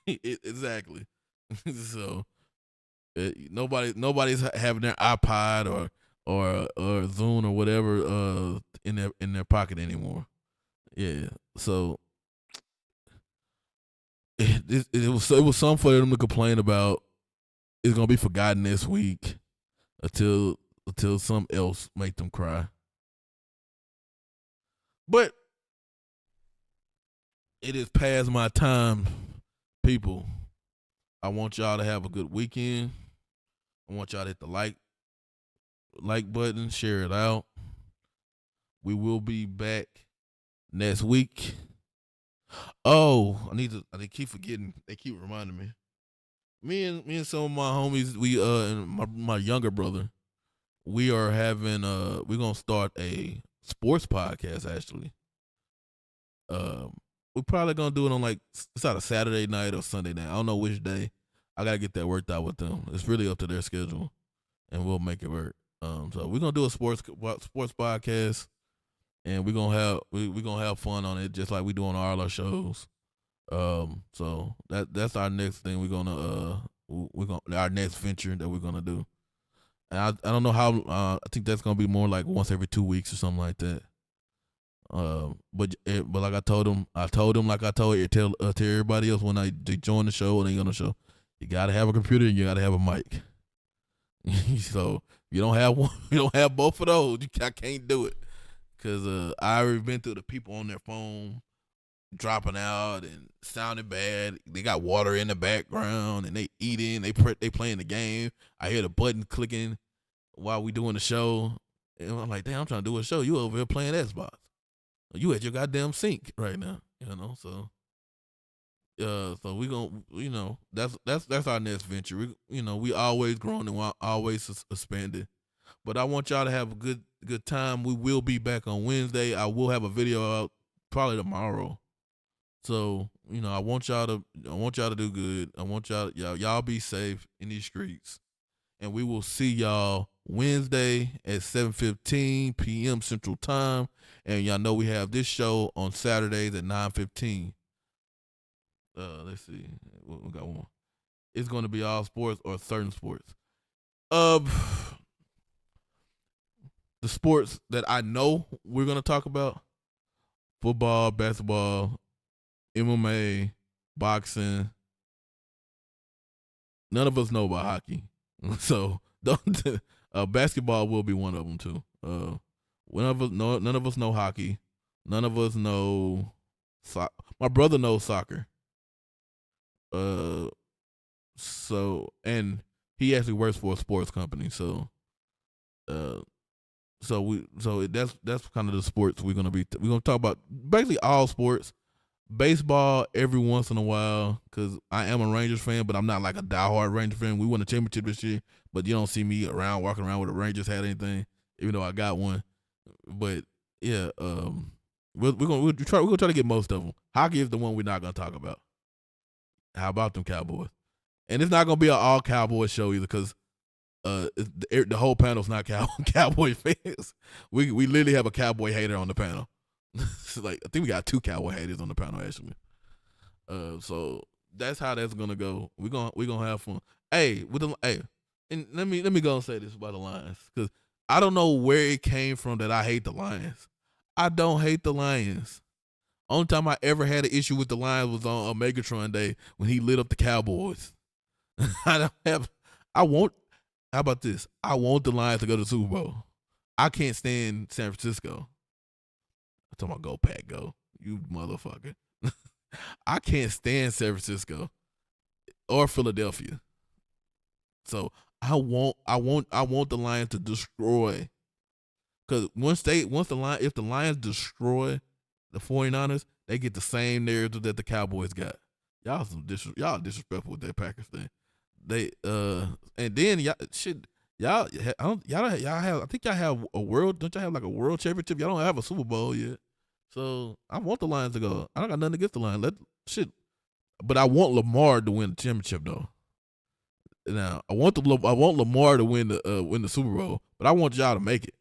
Exactly. So nobody's having their iPod or Zune or whatever in their pocket anymore. Yeah. So it was something for them to complain about. It's gonna be forgotten this week until something else make them cry. But it is past my time, people. I want y'all to have a good weekend. I want y'all to hit the like button, share it out. We will be back next week. Oh, I keep forgetting. They keep reminding me. Me and some of my homies, we and my younger brother, we're gonna start a sports podcast actually. We're probably gonna do it on it's either Saturday night or Sunday night. I don't know which day. I gotta get that worked out with them. It's really up to their schedule, and we'll make it work. So we're gonna do a sports podcast, and we're gonna have fun on it, just like we do on all our shows. So that's our next thing. We're gonna our next venture that we're gonna do. And I don't know how. I think that's gonna be more like once every 2 weeks or something like that. But like I told him like I told to everybody else when they join the show and they on the show, you gotta have a computer and you gotta have a mic. So you don't have one, you don't have both of those. I can't do it because I already been through the people on their phone dropping out and sounding bad. They got water in the background and they eating. They playing the game. I hear the button clicking while we doing the show, and I'm like, damn, I'm trying to do a show. You over here playing Xbox. You at your goddamn sink right now, So, so we gonna, that's our next venture. We always grown and we always expanded. But I want y'all to have a good time. We will be back on Wednesday. I will have a video out probably tomorrow. So I want y'all to do good. I want y'all be safe in these streets, and we will see y'all Wednesday at 7:15 p.m. Central Time. And y'all know we have this show on Saturdays at 9:15. Let's see. We got one. It's going to be all sports or certain sports. The sports that I know we're going to talk about: football, basketball, MMA, boxing. None of us know about hockey. So basketball will be one of them too. None of us know hockey. None of us know my brother knows soccer. So and he actually works for a sports company. So that's kind of the sports we're gonna talk about. Basically all sports. Baseball every once in a while because I am a Rangers fan, but I'm not like a diehard Rangers fan. We won a championship this year, but you don't see me walking around with a Rangers hat or anything, even though I got one. But yeah, we're gonna try to get most of them. Hockey is the one we're not gonna talk about. How about them Cowboys? And it's not gonna be an all Cowboys show either because the whole panel's not Cowboy fans. We literally have a Cowboy hater on the panel. Like I think we got 2 Cowboy haters on the panel actually. So that's how that's gonna go. We're gonna have fun. Hey, and let me go and say this about the Lions because I don't know where it came from that I hate the Lions. I don't hate the Lions. Only time I ever had an issue with the Lions was on Megatron Day when he lit up the Cowboys. How about this? I want the Lions to go to the Super Bowl. I can't stand San Francisco. I'm talking about go Pack go, you motherfucker. I can't stand San Francisco or Philadelphia. So I want the Lions to destroy Because if the Lions destroy the 49ers, they get the same narrative that the Cowboys got. Y'all disrespectful with that Packers thing. They and then y'all shit. Y'all have. I think y'all have a world. Don't y'all have like a world championship? Y'all don't have a Super Bowl yet. So I want the Lions to go. I don't got nothing against the Lions. But I want Lamar to win the championship though. Now I want Lamar to win the Super Bowl, but I want y'all to make it.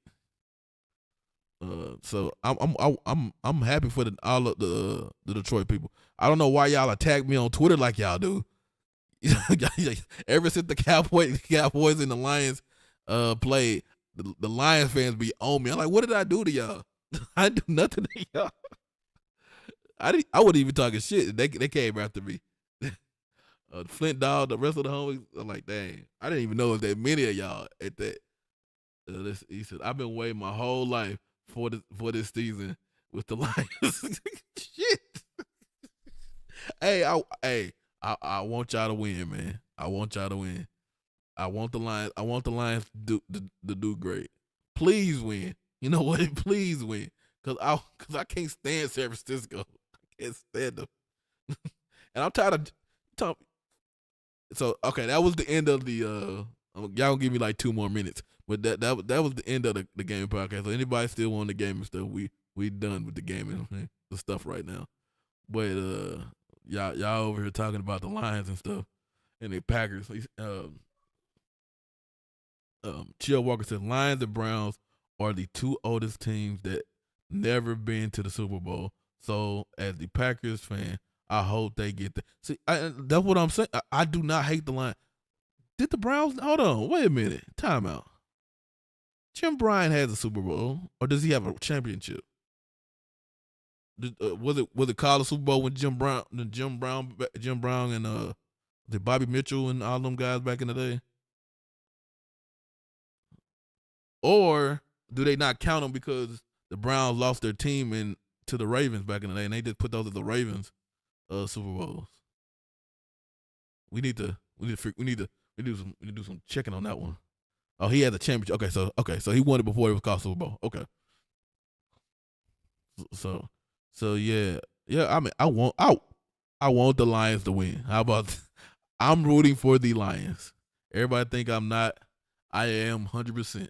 So I'm happy for all of the Detroit people. I don't know why y'all attack me on Twitter like y'all do. Ever since the Cowboys and the Lions played, the Lions fans be on me. I'm like, what did I do to y'all? I do nothing to y'all. I wasn't even talking shit. They came after me. Flint Dog, the rest of the homies. I'm like, dang, I didn't even know if that many of y'all at that. He said, I've been waiting my whole life for this season with the Lions. Shit. Hey, I want y'all to win, man. I want y'all to win. I want the Lions to do great. Please win. You know what? Please win. Cause I can't stand San Francisco. I can't stand them. And I'm tired of talking. So okay, that was the end of the y'all gonna give me like 2 more minutes. But that was the end of the gaming podcast. So anybody still want the gaming stuff, we done with the gaming the stuff right now. But y'all over here talking about the Lions and stuff and the Packers. Chill Walker said Lions and Browns are the 2 oldest teams that never been to the Super Bowl. So as the Packers fan, I hope they get there. See, that's what I'm saying. I do not hate the Lions. Did the Browns? Hold on, wait a minute. Time out. Jim Bryan has a Super Bowl, or does he have a championship? Was it called a Super Bowl when Jim Brown and the Bobby Mitchell and all them guys back in the day? Or do they not count them because the Browns lost their team to the Ravens back in the day, and they just put those as the Ravens Super Bowls? We need to do some checking on that one. Oh, he had the championship. Okay, so he won it before it was called Super Bowl. Okay. So yeah. I mean, I want the Lions to win. How about I'm rooting for the Lions. Everybody think I'm not. I am 100%.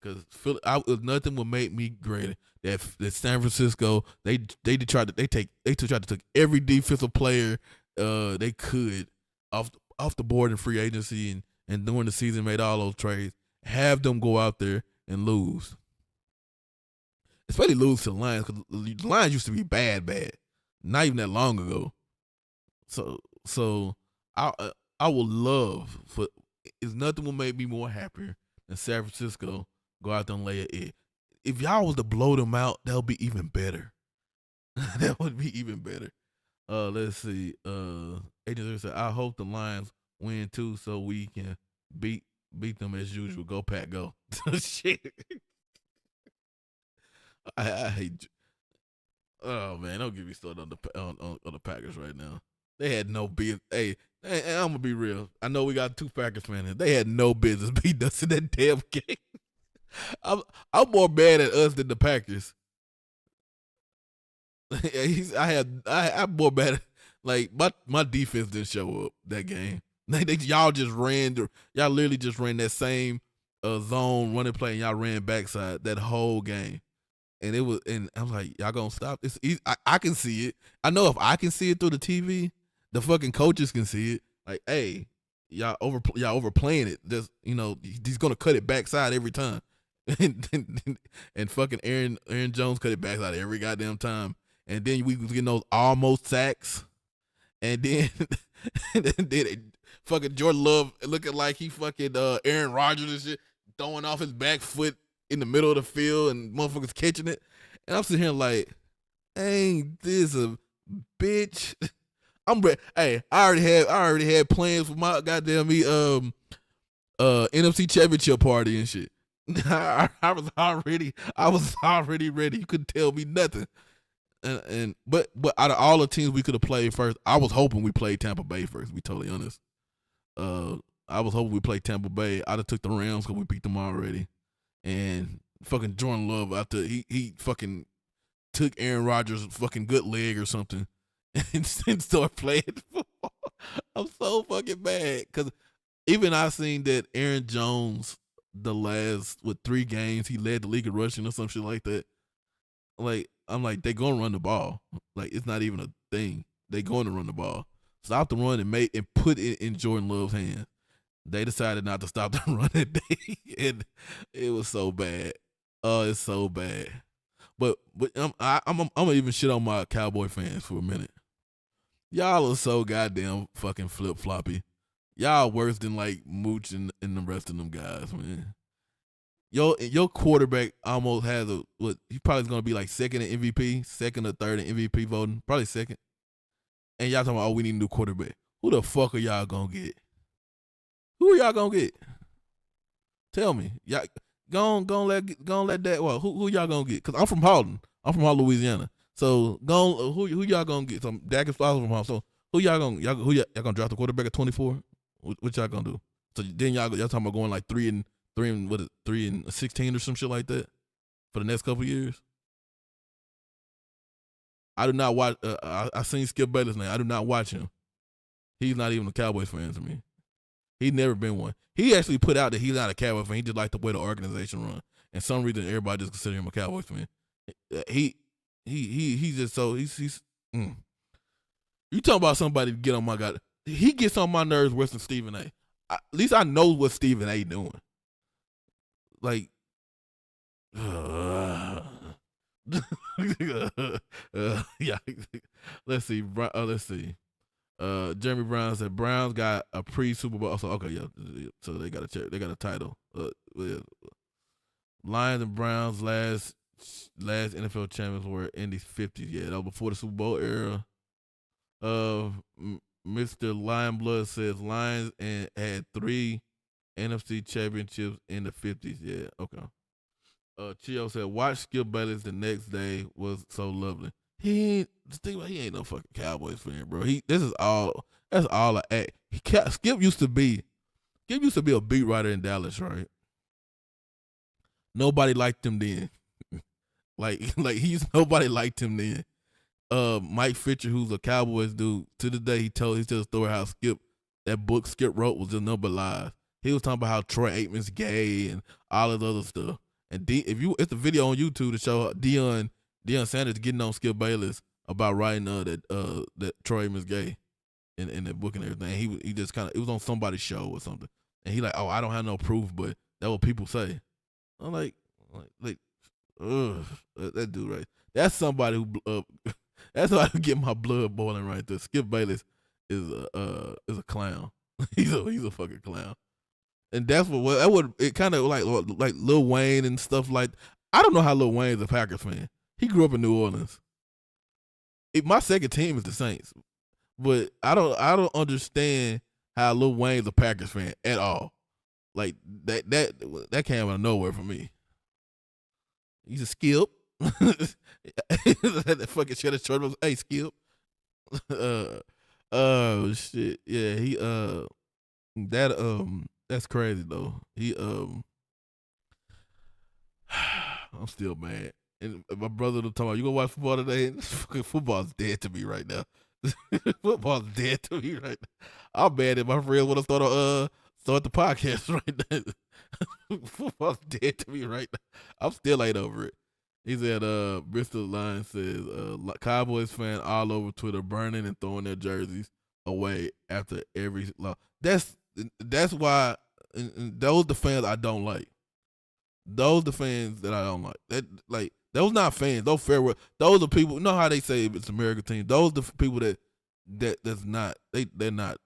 Because nothing would make me greater that San Francisco they tried to take every defensive player they could off the board in free agency and during the season made all those trades, have them go out there and lose. Especially lose to the Lions, because the Lions used to be bad, not even that long ago. So I would love for. It's nothing will make me more happier than San Francisco go out there and lay an egg. If y'all was to blow them out, that would be even better. That would be even better. Let's see. Agent said, I hope the Lions win too, so we can beat them as usual. Go Pack, go. Shit. I hate. Oh man, don't get me started on the Packers right now. They had no business. Hey, I'm gonna be real. I know we got 2 Packers fans. They had no business beating us in that damn game. I'm more mad at us than the Packers. I'm more mad. Like my defense didn't show up that game. Y'all literally just ran that same zone running play, and y'all ran backside that whole game. And I'm like, y'all gonna stop this? I can see it. I know if I can see it through the TV, the fucking coaches can see it. Like, hey, y'all overplaying it. Just he's gonna cut it backside every time. and fucking Aaron Jones cut it backside every goddamn time. And then we was getting those almost sacks. And then fucking Jordan Love looking like he fucking Aaron Rodgers and shit, throwing off his back foot in the middle of the field and motherfuckers catching it. And I'm sitting here like, ain't this a bitch? Hey, I already had plans for my goddamn NFC Championship party and shit. I was already ready. You couldn't tell me nothing. But out of all the teams we could have played first, I was hoping we played Tampa Bay first, to be totally honest. I was hoping we played Tampa Bay. I'd have took the Rams because we beat them already. And fucking Jordan Love after he fucking took Aaron Rodgers' fucking good leg or something and started playing football. I'm so fucking mad because even I seen that Aaron Jones the last 3 games he led the league of rushing or some shit like that. Like I'm like they gonna run the ball. Like it's not even a thing. They going to run the ball. Stop the run and put it in Jordan Love's hands. They decided not to stop the run that day, and it was so bad. Oh, it's so bad. But I'm gonna even shit on my Cowboy fans for a minute. Y'all are so goddamn fucking flip floppy. Y'all worse than like Mooch and the rest of them guys, man. Your quarterback almost has he probably is gonna be like second in MVP, second or third in MVP voting, probably second. And y'all talking about, oh, we need a new quarterback. Who the fuck are y'all gonna get? Who are y'all gonna get? Tell me. Y'all go on let that. Well, who y'all gonna get? Cause I'm from Halton. I'm from Halton, Louisiana. So go on, who y'all gonna get? So Dak is from Halton. So who y'all gonna draft the quarterback at 24? What y'all gonna do? So then y'all talking about going like 3-16 or some shit like that for the next couple years. I do not watch. I seen Skip Bayless name. I do not watch him. He's not even a Cowboys fan to me. He's never been one. He actually put out that he's not a Cowboys fan. He just like the way the organization run. And some reason everybody just consider him a Cowboys fan. He's just so he's. You talking about somebody to get on my god? He gets on my nerves worse than Stephen A. At least I know what Stephen A. doing. Like, yeah. Let's see. Jeremy Brown said Browns got a pre-Super Bowl. So okay, yeah. So they got a title. Yeah. Lions and Browns last NFL champions were in the 50s. Yeah, that was before the Super Bowl era. Mr. Lionblood says Lions and had 3 NFC championships in the 50s. Yeah, okay. Chio said, watch Skip Bayless the next day was so lovely. He ain't no fucking Cowboys fan, bro. That's all an act. Skip used to be a beat writer in Dallas, right? Nobody liked him then. Nobody liked him then. Mike Fisher, who's a Cowboys dude, to the day he tells the story how that book Skip wrote was just number lies. He was talking about how Troy Aikman's gay and all this other stuff. And it's a video on YouTube to show Deion Sanders getting on Skip Bayless about writing that Troy Aikman's gay in that book and everything. He just kind of, it was on somebody's show or something, and he like, oh, I don't have no proof, but that's what people say. I'm like, that dude right. That's somebody who that's somebody who get my blood boiling right there. Skip Bayless is a clown. he's a fucking clown. And that's it kind of like Lil Wayne and stuff like. I don't know how Lil Wayne's a Packers fan. He grew up in New Orleans. My second team is the Saints, but I don't understand how Lil Wayne's a Packers fan at all. Like that came out of nowhere for me. He's a Skip. That fucking shit at church was, hey Skip. Oh shit, yeah. He that's crazy though. I'm still mad. And my brother was talking about, you gonna watch football today? Fucking football's dead to me right now. Football's dead to me right now. I'm mad that my friends want to start the podcast right now. Football's dead to me right now. I'm still ain't over it. He said, Bristol Lions says, Cowboys fan all over Twitter burning and throwing their jerseys away after every loss. That's why, and those the fans I don't like. Those the fans that I don't like. Those not fans. Those fair. Those are people. You know how they say it's American team. Those the people that's not. They're not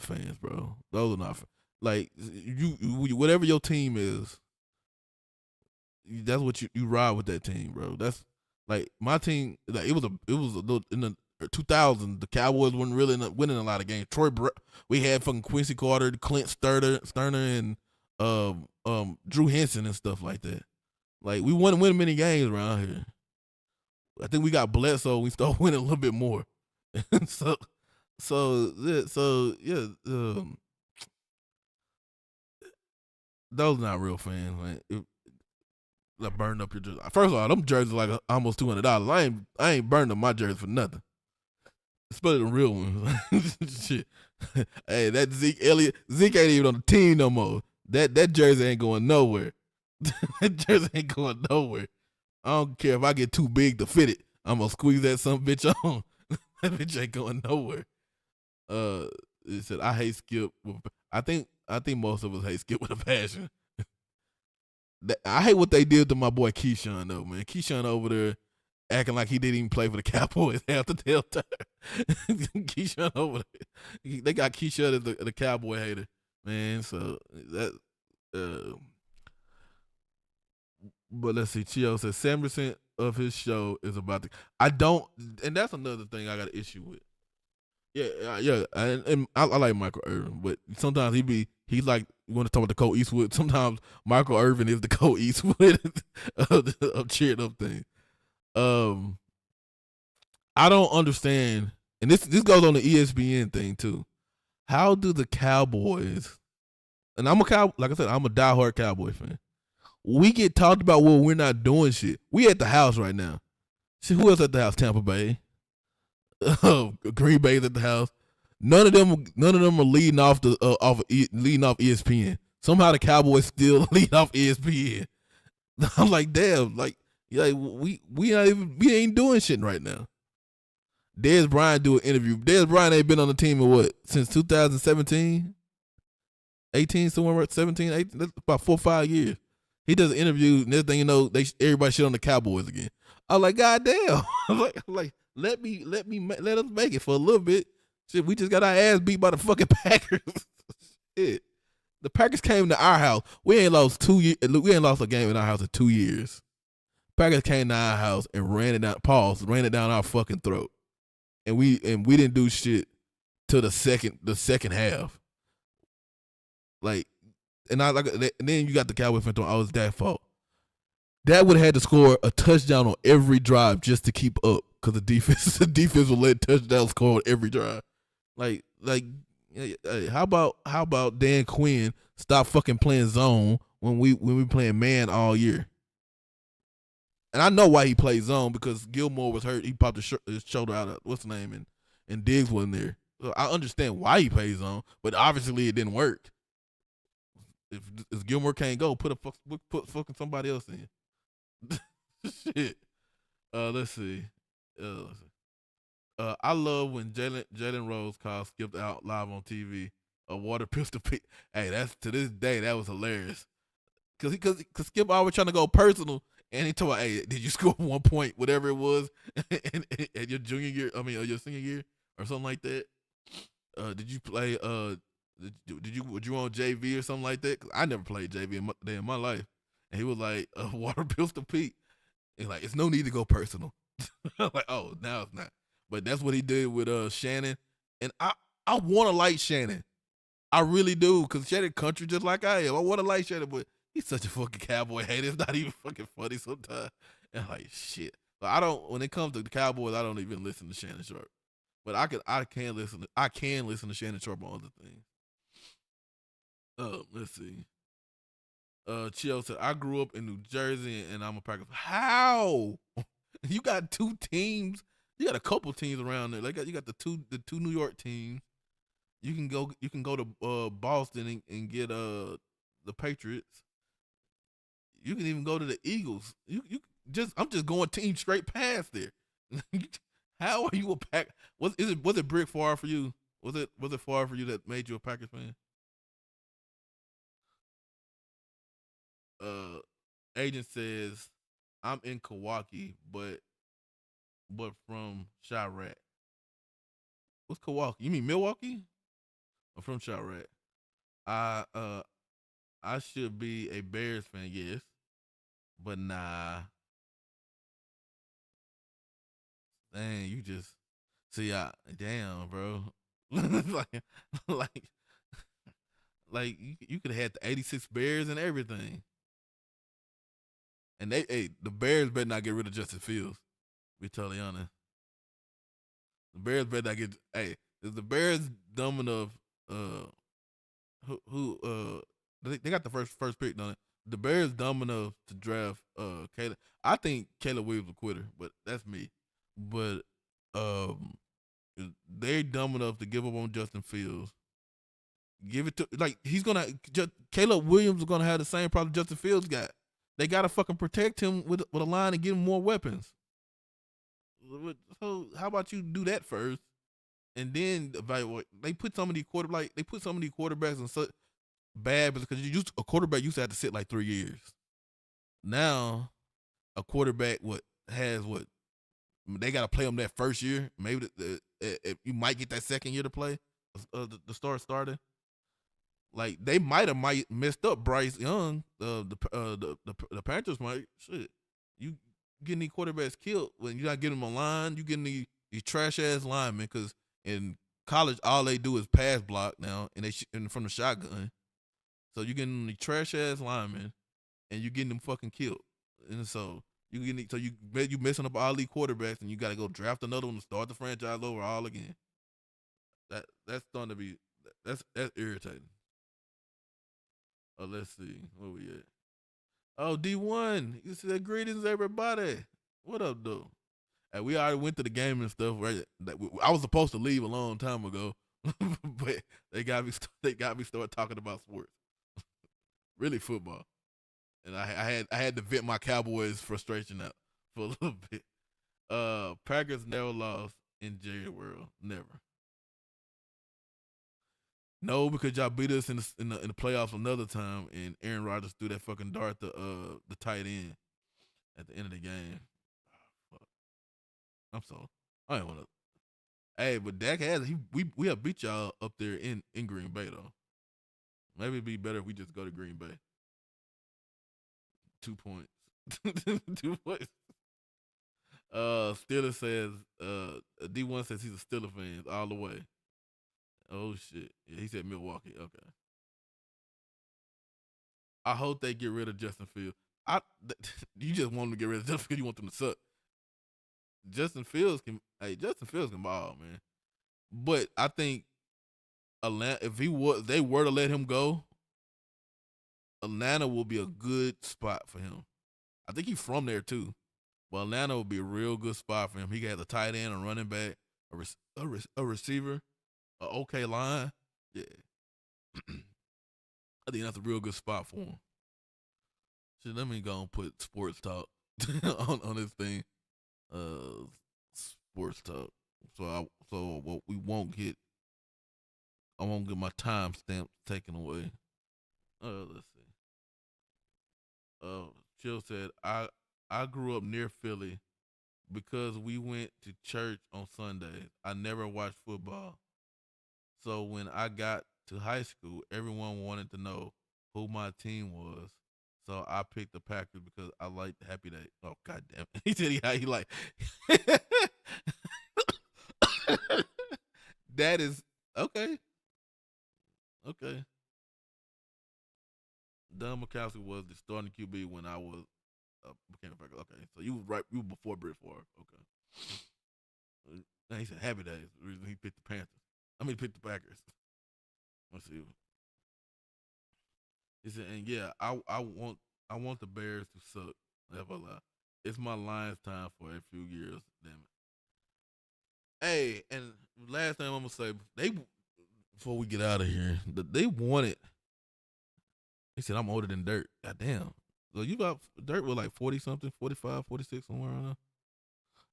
fans, bro. Those are not. Like you whatever your team is. That's what you ride with that team, bro. That's like my team. Like it was a little in the 2000s. The Cowboys weren't really winning a lot of games. We had fucking Quincy Carter, Clint Sterner, and Drew Henson and stuff like that. Like we wouldn't win many games around here. I think we got Bledsoe. We started winning a little bit more. so yeah. Those not real fans, man. like burn up your jersey. First of all, them jerseys like almost $200. I ain't burning up my jersey for nothing. Especially the real ones. Shit. Hey, that Zeke ain't even on the team no more. That jersey ain't going nowhere. That jersey ain't going nowhere. I don't care if I get too big to fit it. I'm gonna squeeze that some bitch on. That bitch ain't going nowhere. It said I hate Skip. I think most of us hate Skip with a passion. I hate what they did to my boy Keyshawn though, man. Keyshawn over there acting like he didn't even play for the Cowboys half the damn time. Keyshawn over there. They got Keyshawn as the Cowboy hater, man. So that. But let's see. Chio says 7% of his show is about the. I don't, and that's another thing I got an issue with. Yeah. And I like Michael Irvin, but sometimes he's like, you want to talk about the Cole Eastwood. Sometimes Michael Irvin is the Cole Eastwood of cheering up things. I don't understand, and this goes on the ESPN thing too. How do the Cowboys, and I'm a diehard Cowboy fan. We get talked about when we're not doing shit. We at the house right now. See, who else at the house? Tampa Bay. Green Bay's at the house. None of them are leading off ESPN. Somehow the Cowboys still lead off ESPN. I'm like, damn, like we ain't doing shit right now. Dez Bryant do an interview. Dez Bryant ain't been on the team in what, since 2017, 18, somewhere 17, 18, that's about 4 or 5 years. He does an interview, and next thing you know, everybody shit on the Cowboys again. I'm like, God damn. I'm like, let us make it for a little bit. Shit, we just got our ass beat by the fucking Packers. Shit. The Packers came to our house. We ain't lost a game in our house in 2 years. Packers came to our house and ran it down our fucking throat. And we didn't do shit till the second half. Like, and then you got the Cowboys fans on, it's that fault. That would have had to score a touchdown on every drive just to keep up, because the defense will let touchdowns score on every drive. Like, how about Dan Quinn stop fucking playing zone when we playing man all year? And I know why he played zone, because Gilmore was hurt. He popped his shoulder out of what's the name, and Diggs wasn't there. So I understand why he plays zone, but obviously it didn't work. If Gilmore can't go, put fucking somebody else in. Shit. Let's see. I love when Jalen Rose calls Skip out live on TV a water pistol pick. Hey, that's, to this day, that was hilarious. Cause Skip always trying to go personal, and he told me, hey, did you score 1 point, whatever it was, in your junior year? I mean, or your senior year, or something like that. Did you play? Were you on JV or something like that? Cause I never played JV in my life. And he was like, water pistol Pete. And like, it's no need to go personal. I'm like, oh, now it's not. But that's what he did with Shannon. And I want to like Shannon. I really do, because Shannon country just like I am. I want to like Shannon, but he's such a fucking Cowboy hater. It's not even fucking funny sometimes. And I'm like, shit. But when it comes to the Cowboys, I don't even listen to Shannon Sharp. But I can listen to Shannon Sharp on other things. Let's see. Chill said, I grew up in New Jersey and I'm a Packers. How? You got two teams. You got a couple teams around there. Like, you got the two New York teams. You can go to Boston and get the Patriots. You can even go to the Eagles. I'm just going team straight past there. How are you a Pack? Was it Brick Favre for you? Was it Favre for you that made you a Packers fan? Agent says, I'm in Milwaukee, but from Chirac. What's Milwaukee? You mean Milwaukee? Or from Chirac? I should be a Bears fan, yes, but nah. Dang, you just see, damn, bro. like, like, you could have had the '86 Bears and everything. And the Bears better not get rid of Justin Fields. Be totally honest. The Bears better not get. Hey, is the Bears dumb enough? They got the first pick, don't they? the Bears dumb enough to draft Caleb. I think Caleb Williams a quitter, but that's me. But um, they're dumb enough to give up on Justin Fields. Give it to like he's gonna. Caleb Williams is gonna have the same problem Justin Fields got. They gotta fucking protect him with a line and give him more weapons. So how about you do that first, and then evaluate? They put some of these quarterbacks in such bad because a quarterback used to have to sit like 3 years. Now a quarterback has they got to play him that first year. Maybe you might get that second year to play the starter. Like they might have messed up Bryce Young. The Panthers might shit. You getting these quarterbacks killed when you're not getting them on line. You getting these trash ass linemen because in college all they do is pass block now and and from the shotgun. So you getting the trash ass linemen and you getting them fucking killed. And so you messing up all these quarterbacks and you got to go draft another one to start the franchise over all again. That's starting to be that's irritating. Oh, let's see where we at. Oh, D1, you said greetings everybody. What up, though? And we already went to the game and stuff. Right, I was supposed to leave a long time ago, but they got me. They got me start talking about sports, really football. And I had to vent my Cowboys frustration out for a little bit. Packers never lost in Jerry World, never. No, because y'all beat us in the playoffs another time, and Aaron Rodgers threw that fucking dart to the tight end at the end of the game. Oh, fuck. I'm sorry. I ain't want to. Hey, but Dak has we have beat y'all up there in Green Bay though. Maybe it'd be better if we just go to Green Bay. 2 points. 2 points. Steelers says D1 says he's a Steelers fan all the way. Oh shit. Yeah, he said Milwaukee. Okay. I hope they get rid of Justin Fields. You just want them to get rid of Justin Fields. You want them to suck. Justin Fields can ball, man. But I think Atlanta, if they were to let him go, Atlanta will be a good spot for him. I think he's from there too. But Atlanta will be a real good spot for him. He got a tight end, a running back, a receiver, an okay line. Yeah. I think that's a real good spot for him. So let me go and put sports talk on this thing. Sports talk. So what we won't get. I won't get my timestamp taken away. Let's see. Chill said I grew up near Philly because we went to church on Sundays. I never watched football. So when I got to high school, everyone wanted to know who my team was. So I picked the Packers because I liked Happy Day. Oh god damn it. He said he like that is okay. Okay. Don Mikowski was the starting QB when I was became a Packer. Okay. So you was right you were before Brett Favre. Okay. Now he said Happy Days. The reason he picked the Panthers. He picked the Packers. Let's see. He said, and yeah, I want the Bears to suck. Never lie. It's my Lions time for a few years. Damn it. Hey, and last thing I'm gonna say, before we get out of here, they wanted. He said I'm older than Dirt. God damn. So you got Dirt with like 40 something, 45, 46, somewhere around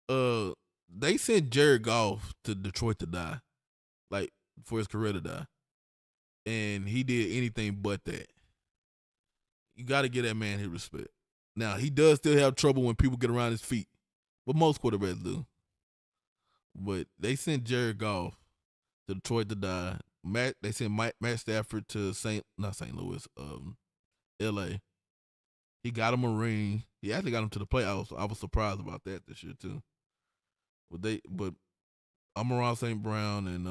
there. They sent Jared Goff to Detroit to die, like for his career to die, and he did anything but that. You got to give that man his respect. Now he does still have trouble when people get around his feet, but most quarterbacks do. But they sent Jared Goff to Detroit to die. They sent Matt Stafford to not St. Louis, L.A. He got him a ring. He actually got him to the playoffs. I was surprised about that this year too. But Amon-Ra St. Brown and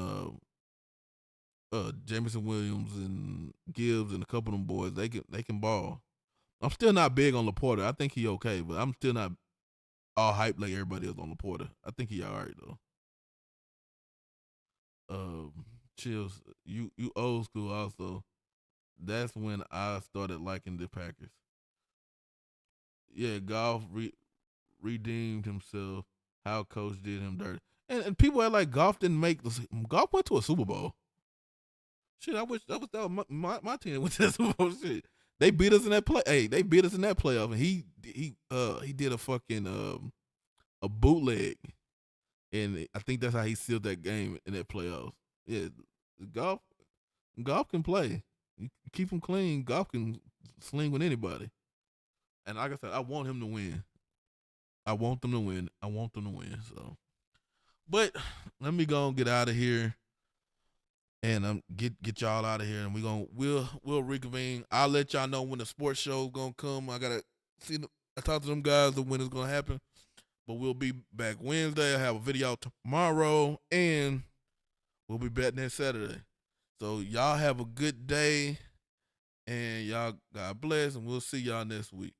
Jameson Williams and Gibbs and a couple of them boys, they can ball. I'm still not big on Laporta. I think he okay, but I'm still not all hype like everybody else on Laporta. I think he all right though. Chills, you old school also. That's when I started liking the Packers. yeah, golf redeemed himself. How coach did him dirty, and people act like golf didn't make golf went to a Super Bowl. Shit, I wish that was my team that went to that Super Bowl. Shit, they beat us in that play. Hey, they beat us in that playoff, and he did a fucking a bootleg, and I think that's how he sealed that game in that playoffs. Yeah, golf golf can play. You keep him clean. Golf can sling with anybody. And like I said, I want him to win. I want them to win. I want them to win. So, but let me go and get out of here, and get y'all out of here, and we'll reconvene. I'll let y'all know when the sports show's gonna come. I gotta see. I talk to them guys when it's gonna happen. But we'll be back Wednesday. I have a video tomorrow, and we'll be back next Saturday. So y'all have a good day, and y'all God bless, and we'll see y'all next week.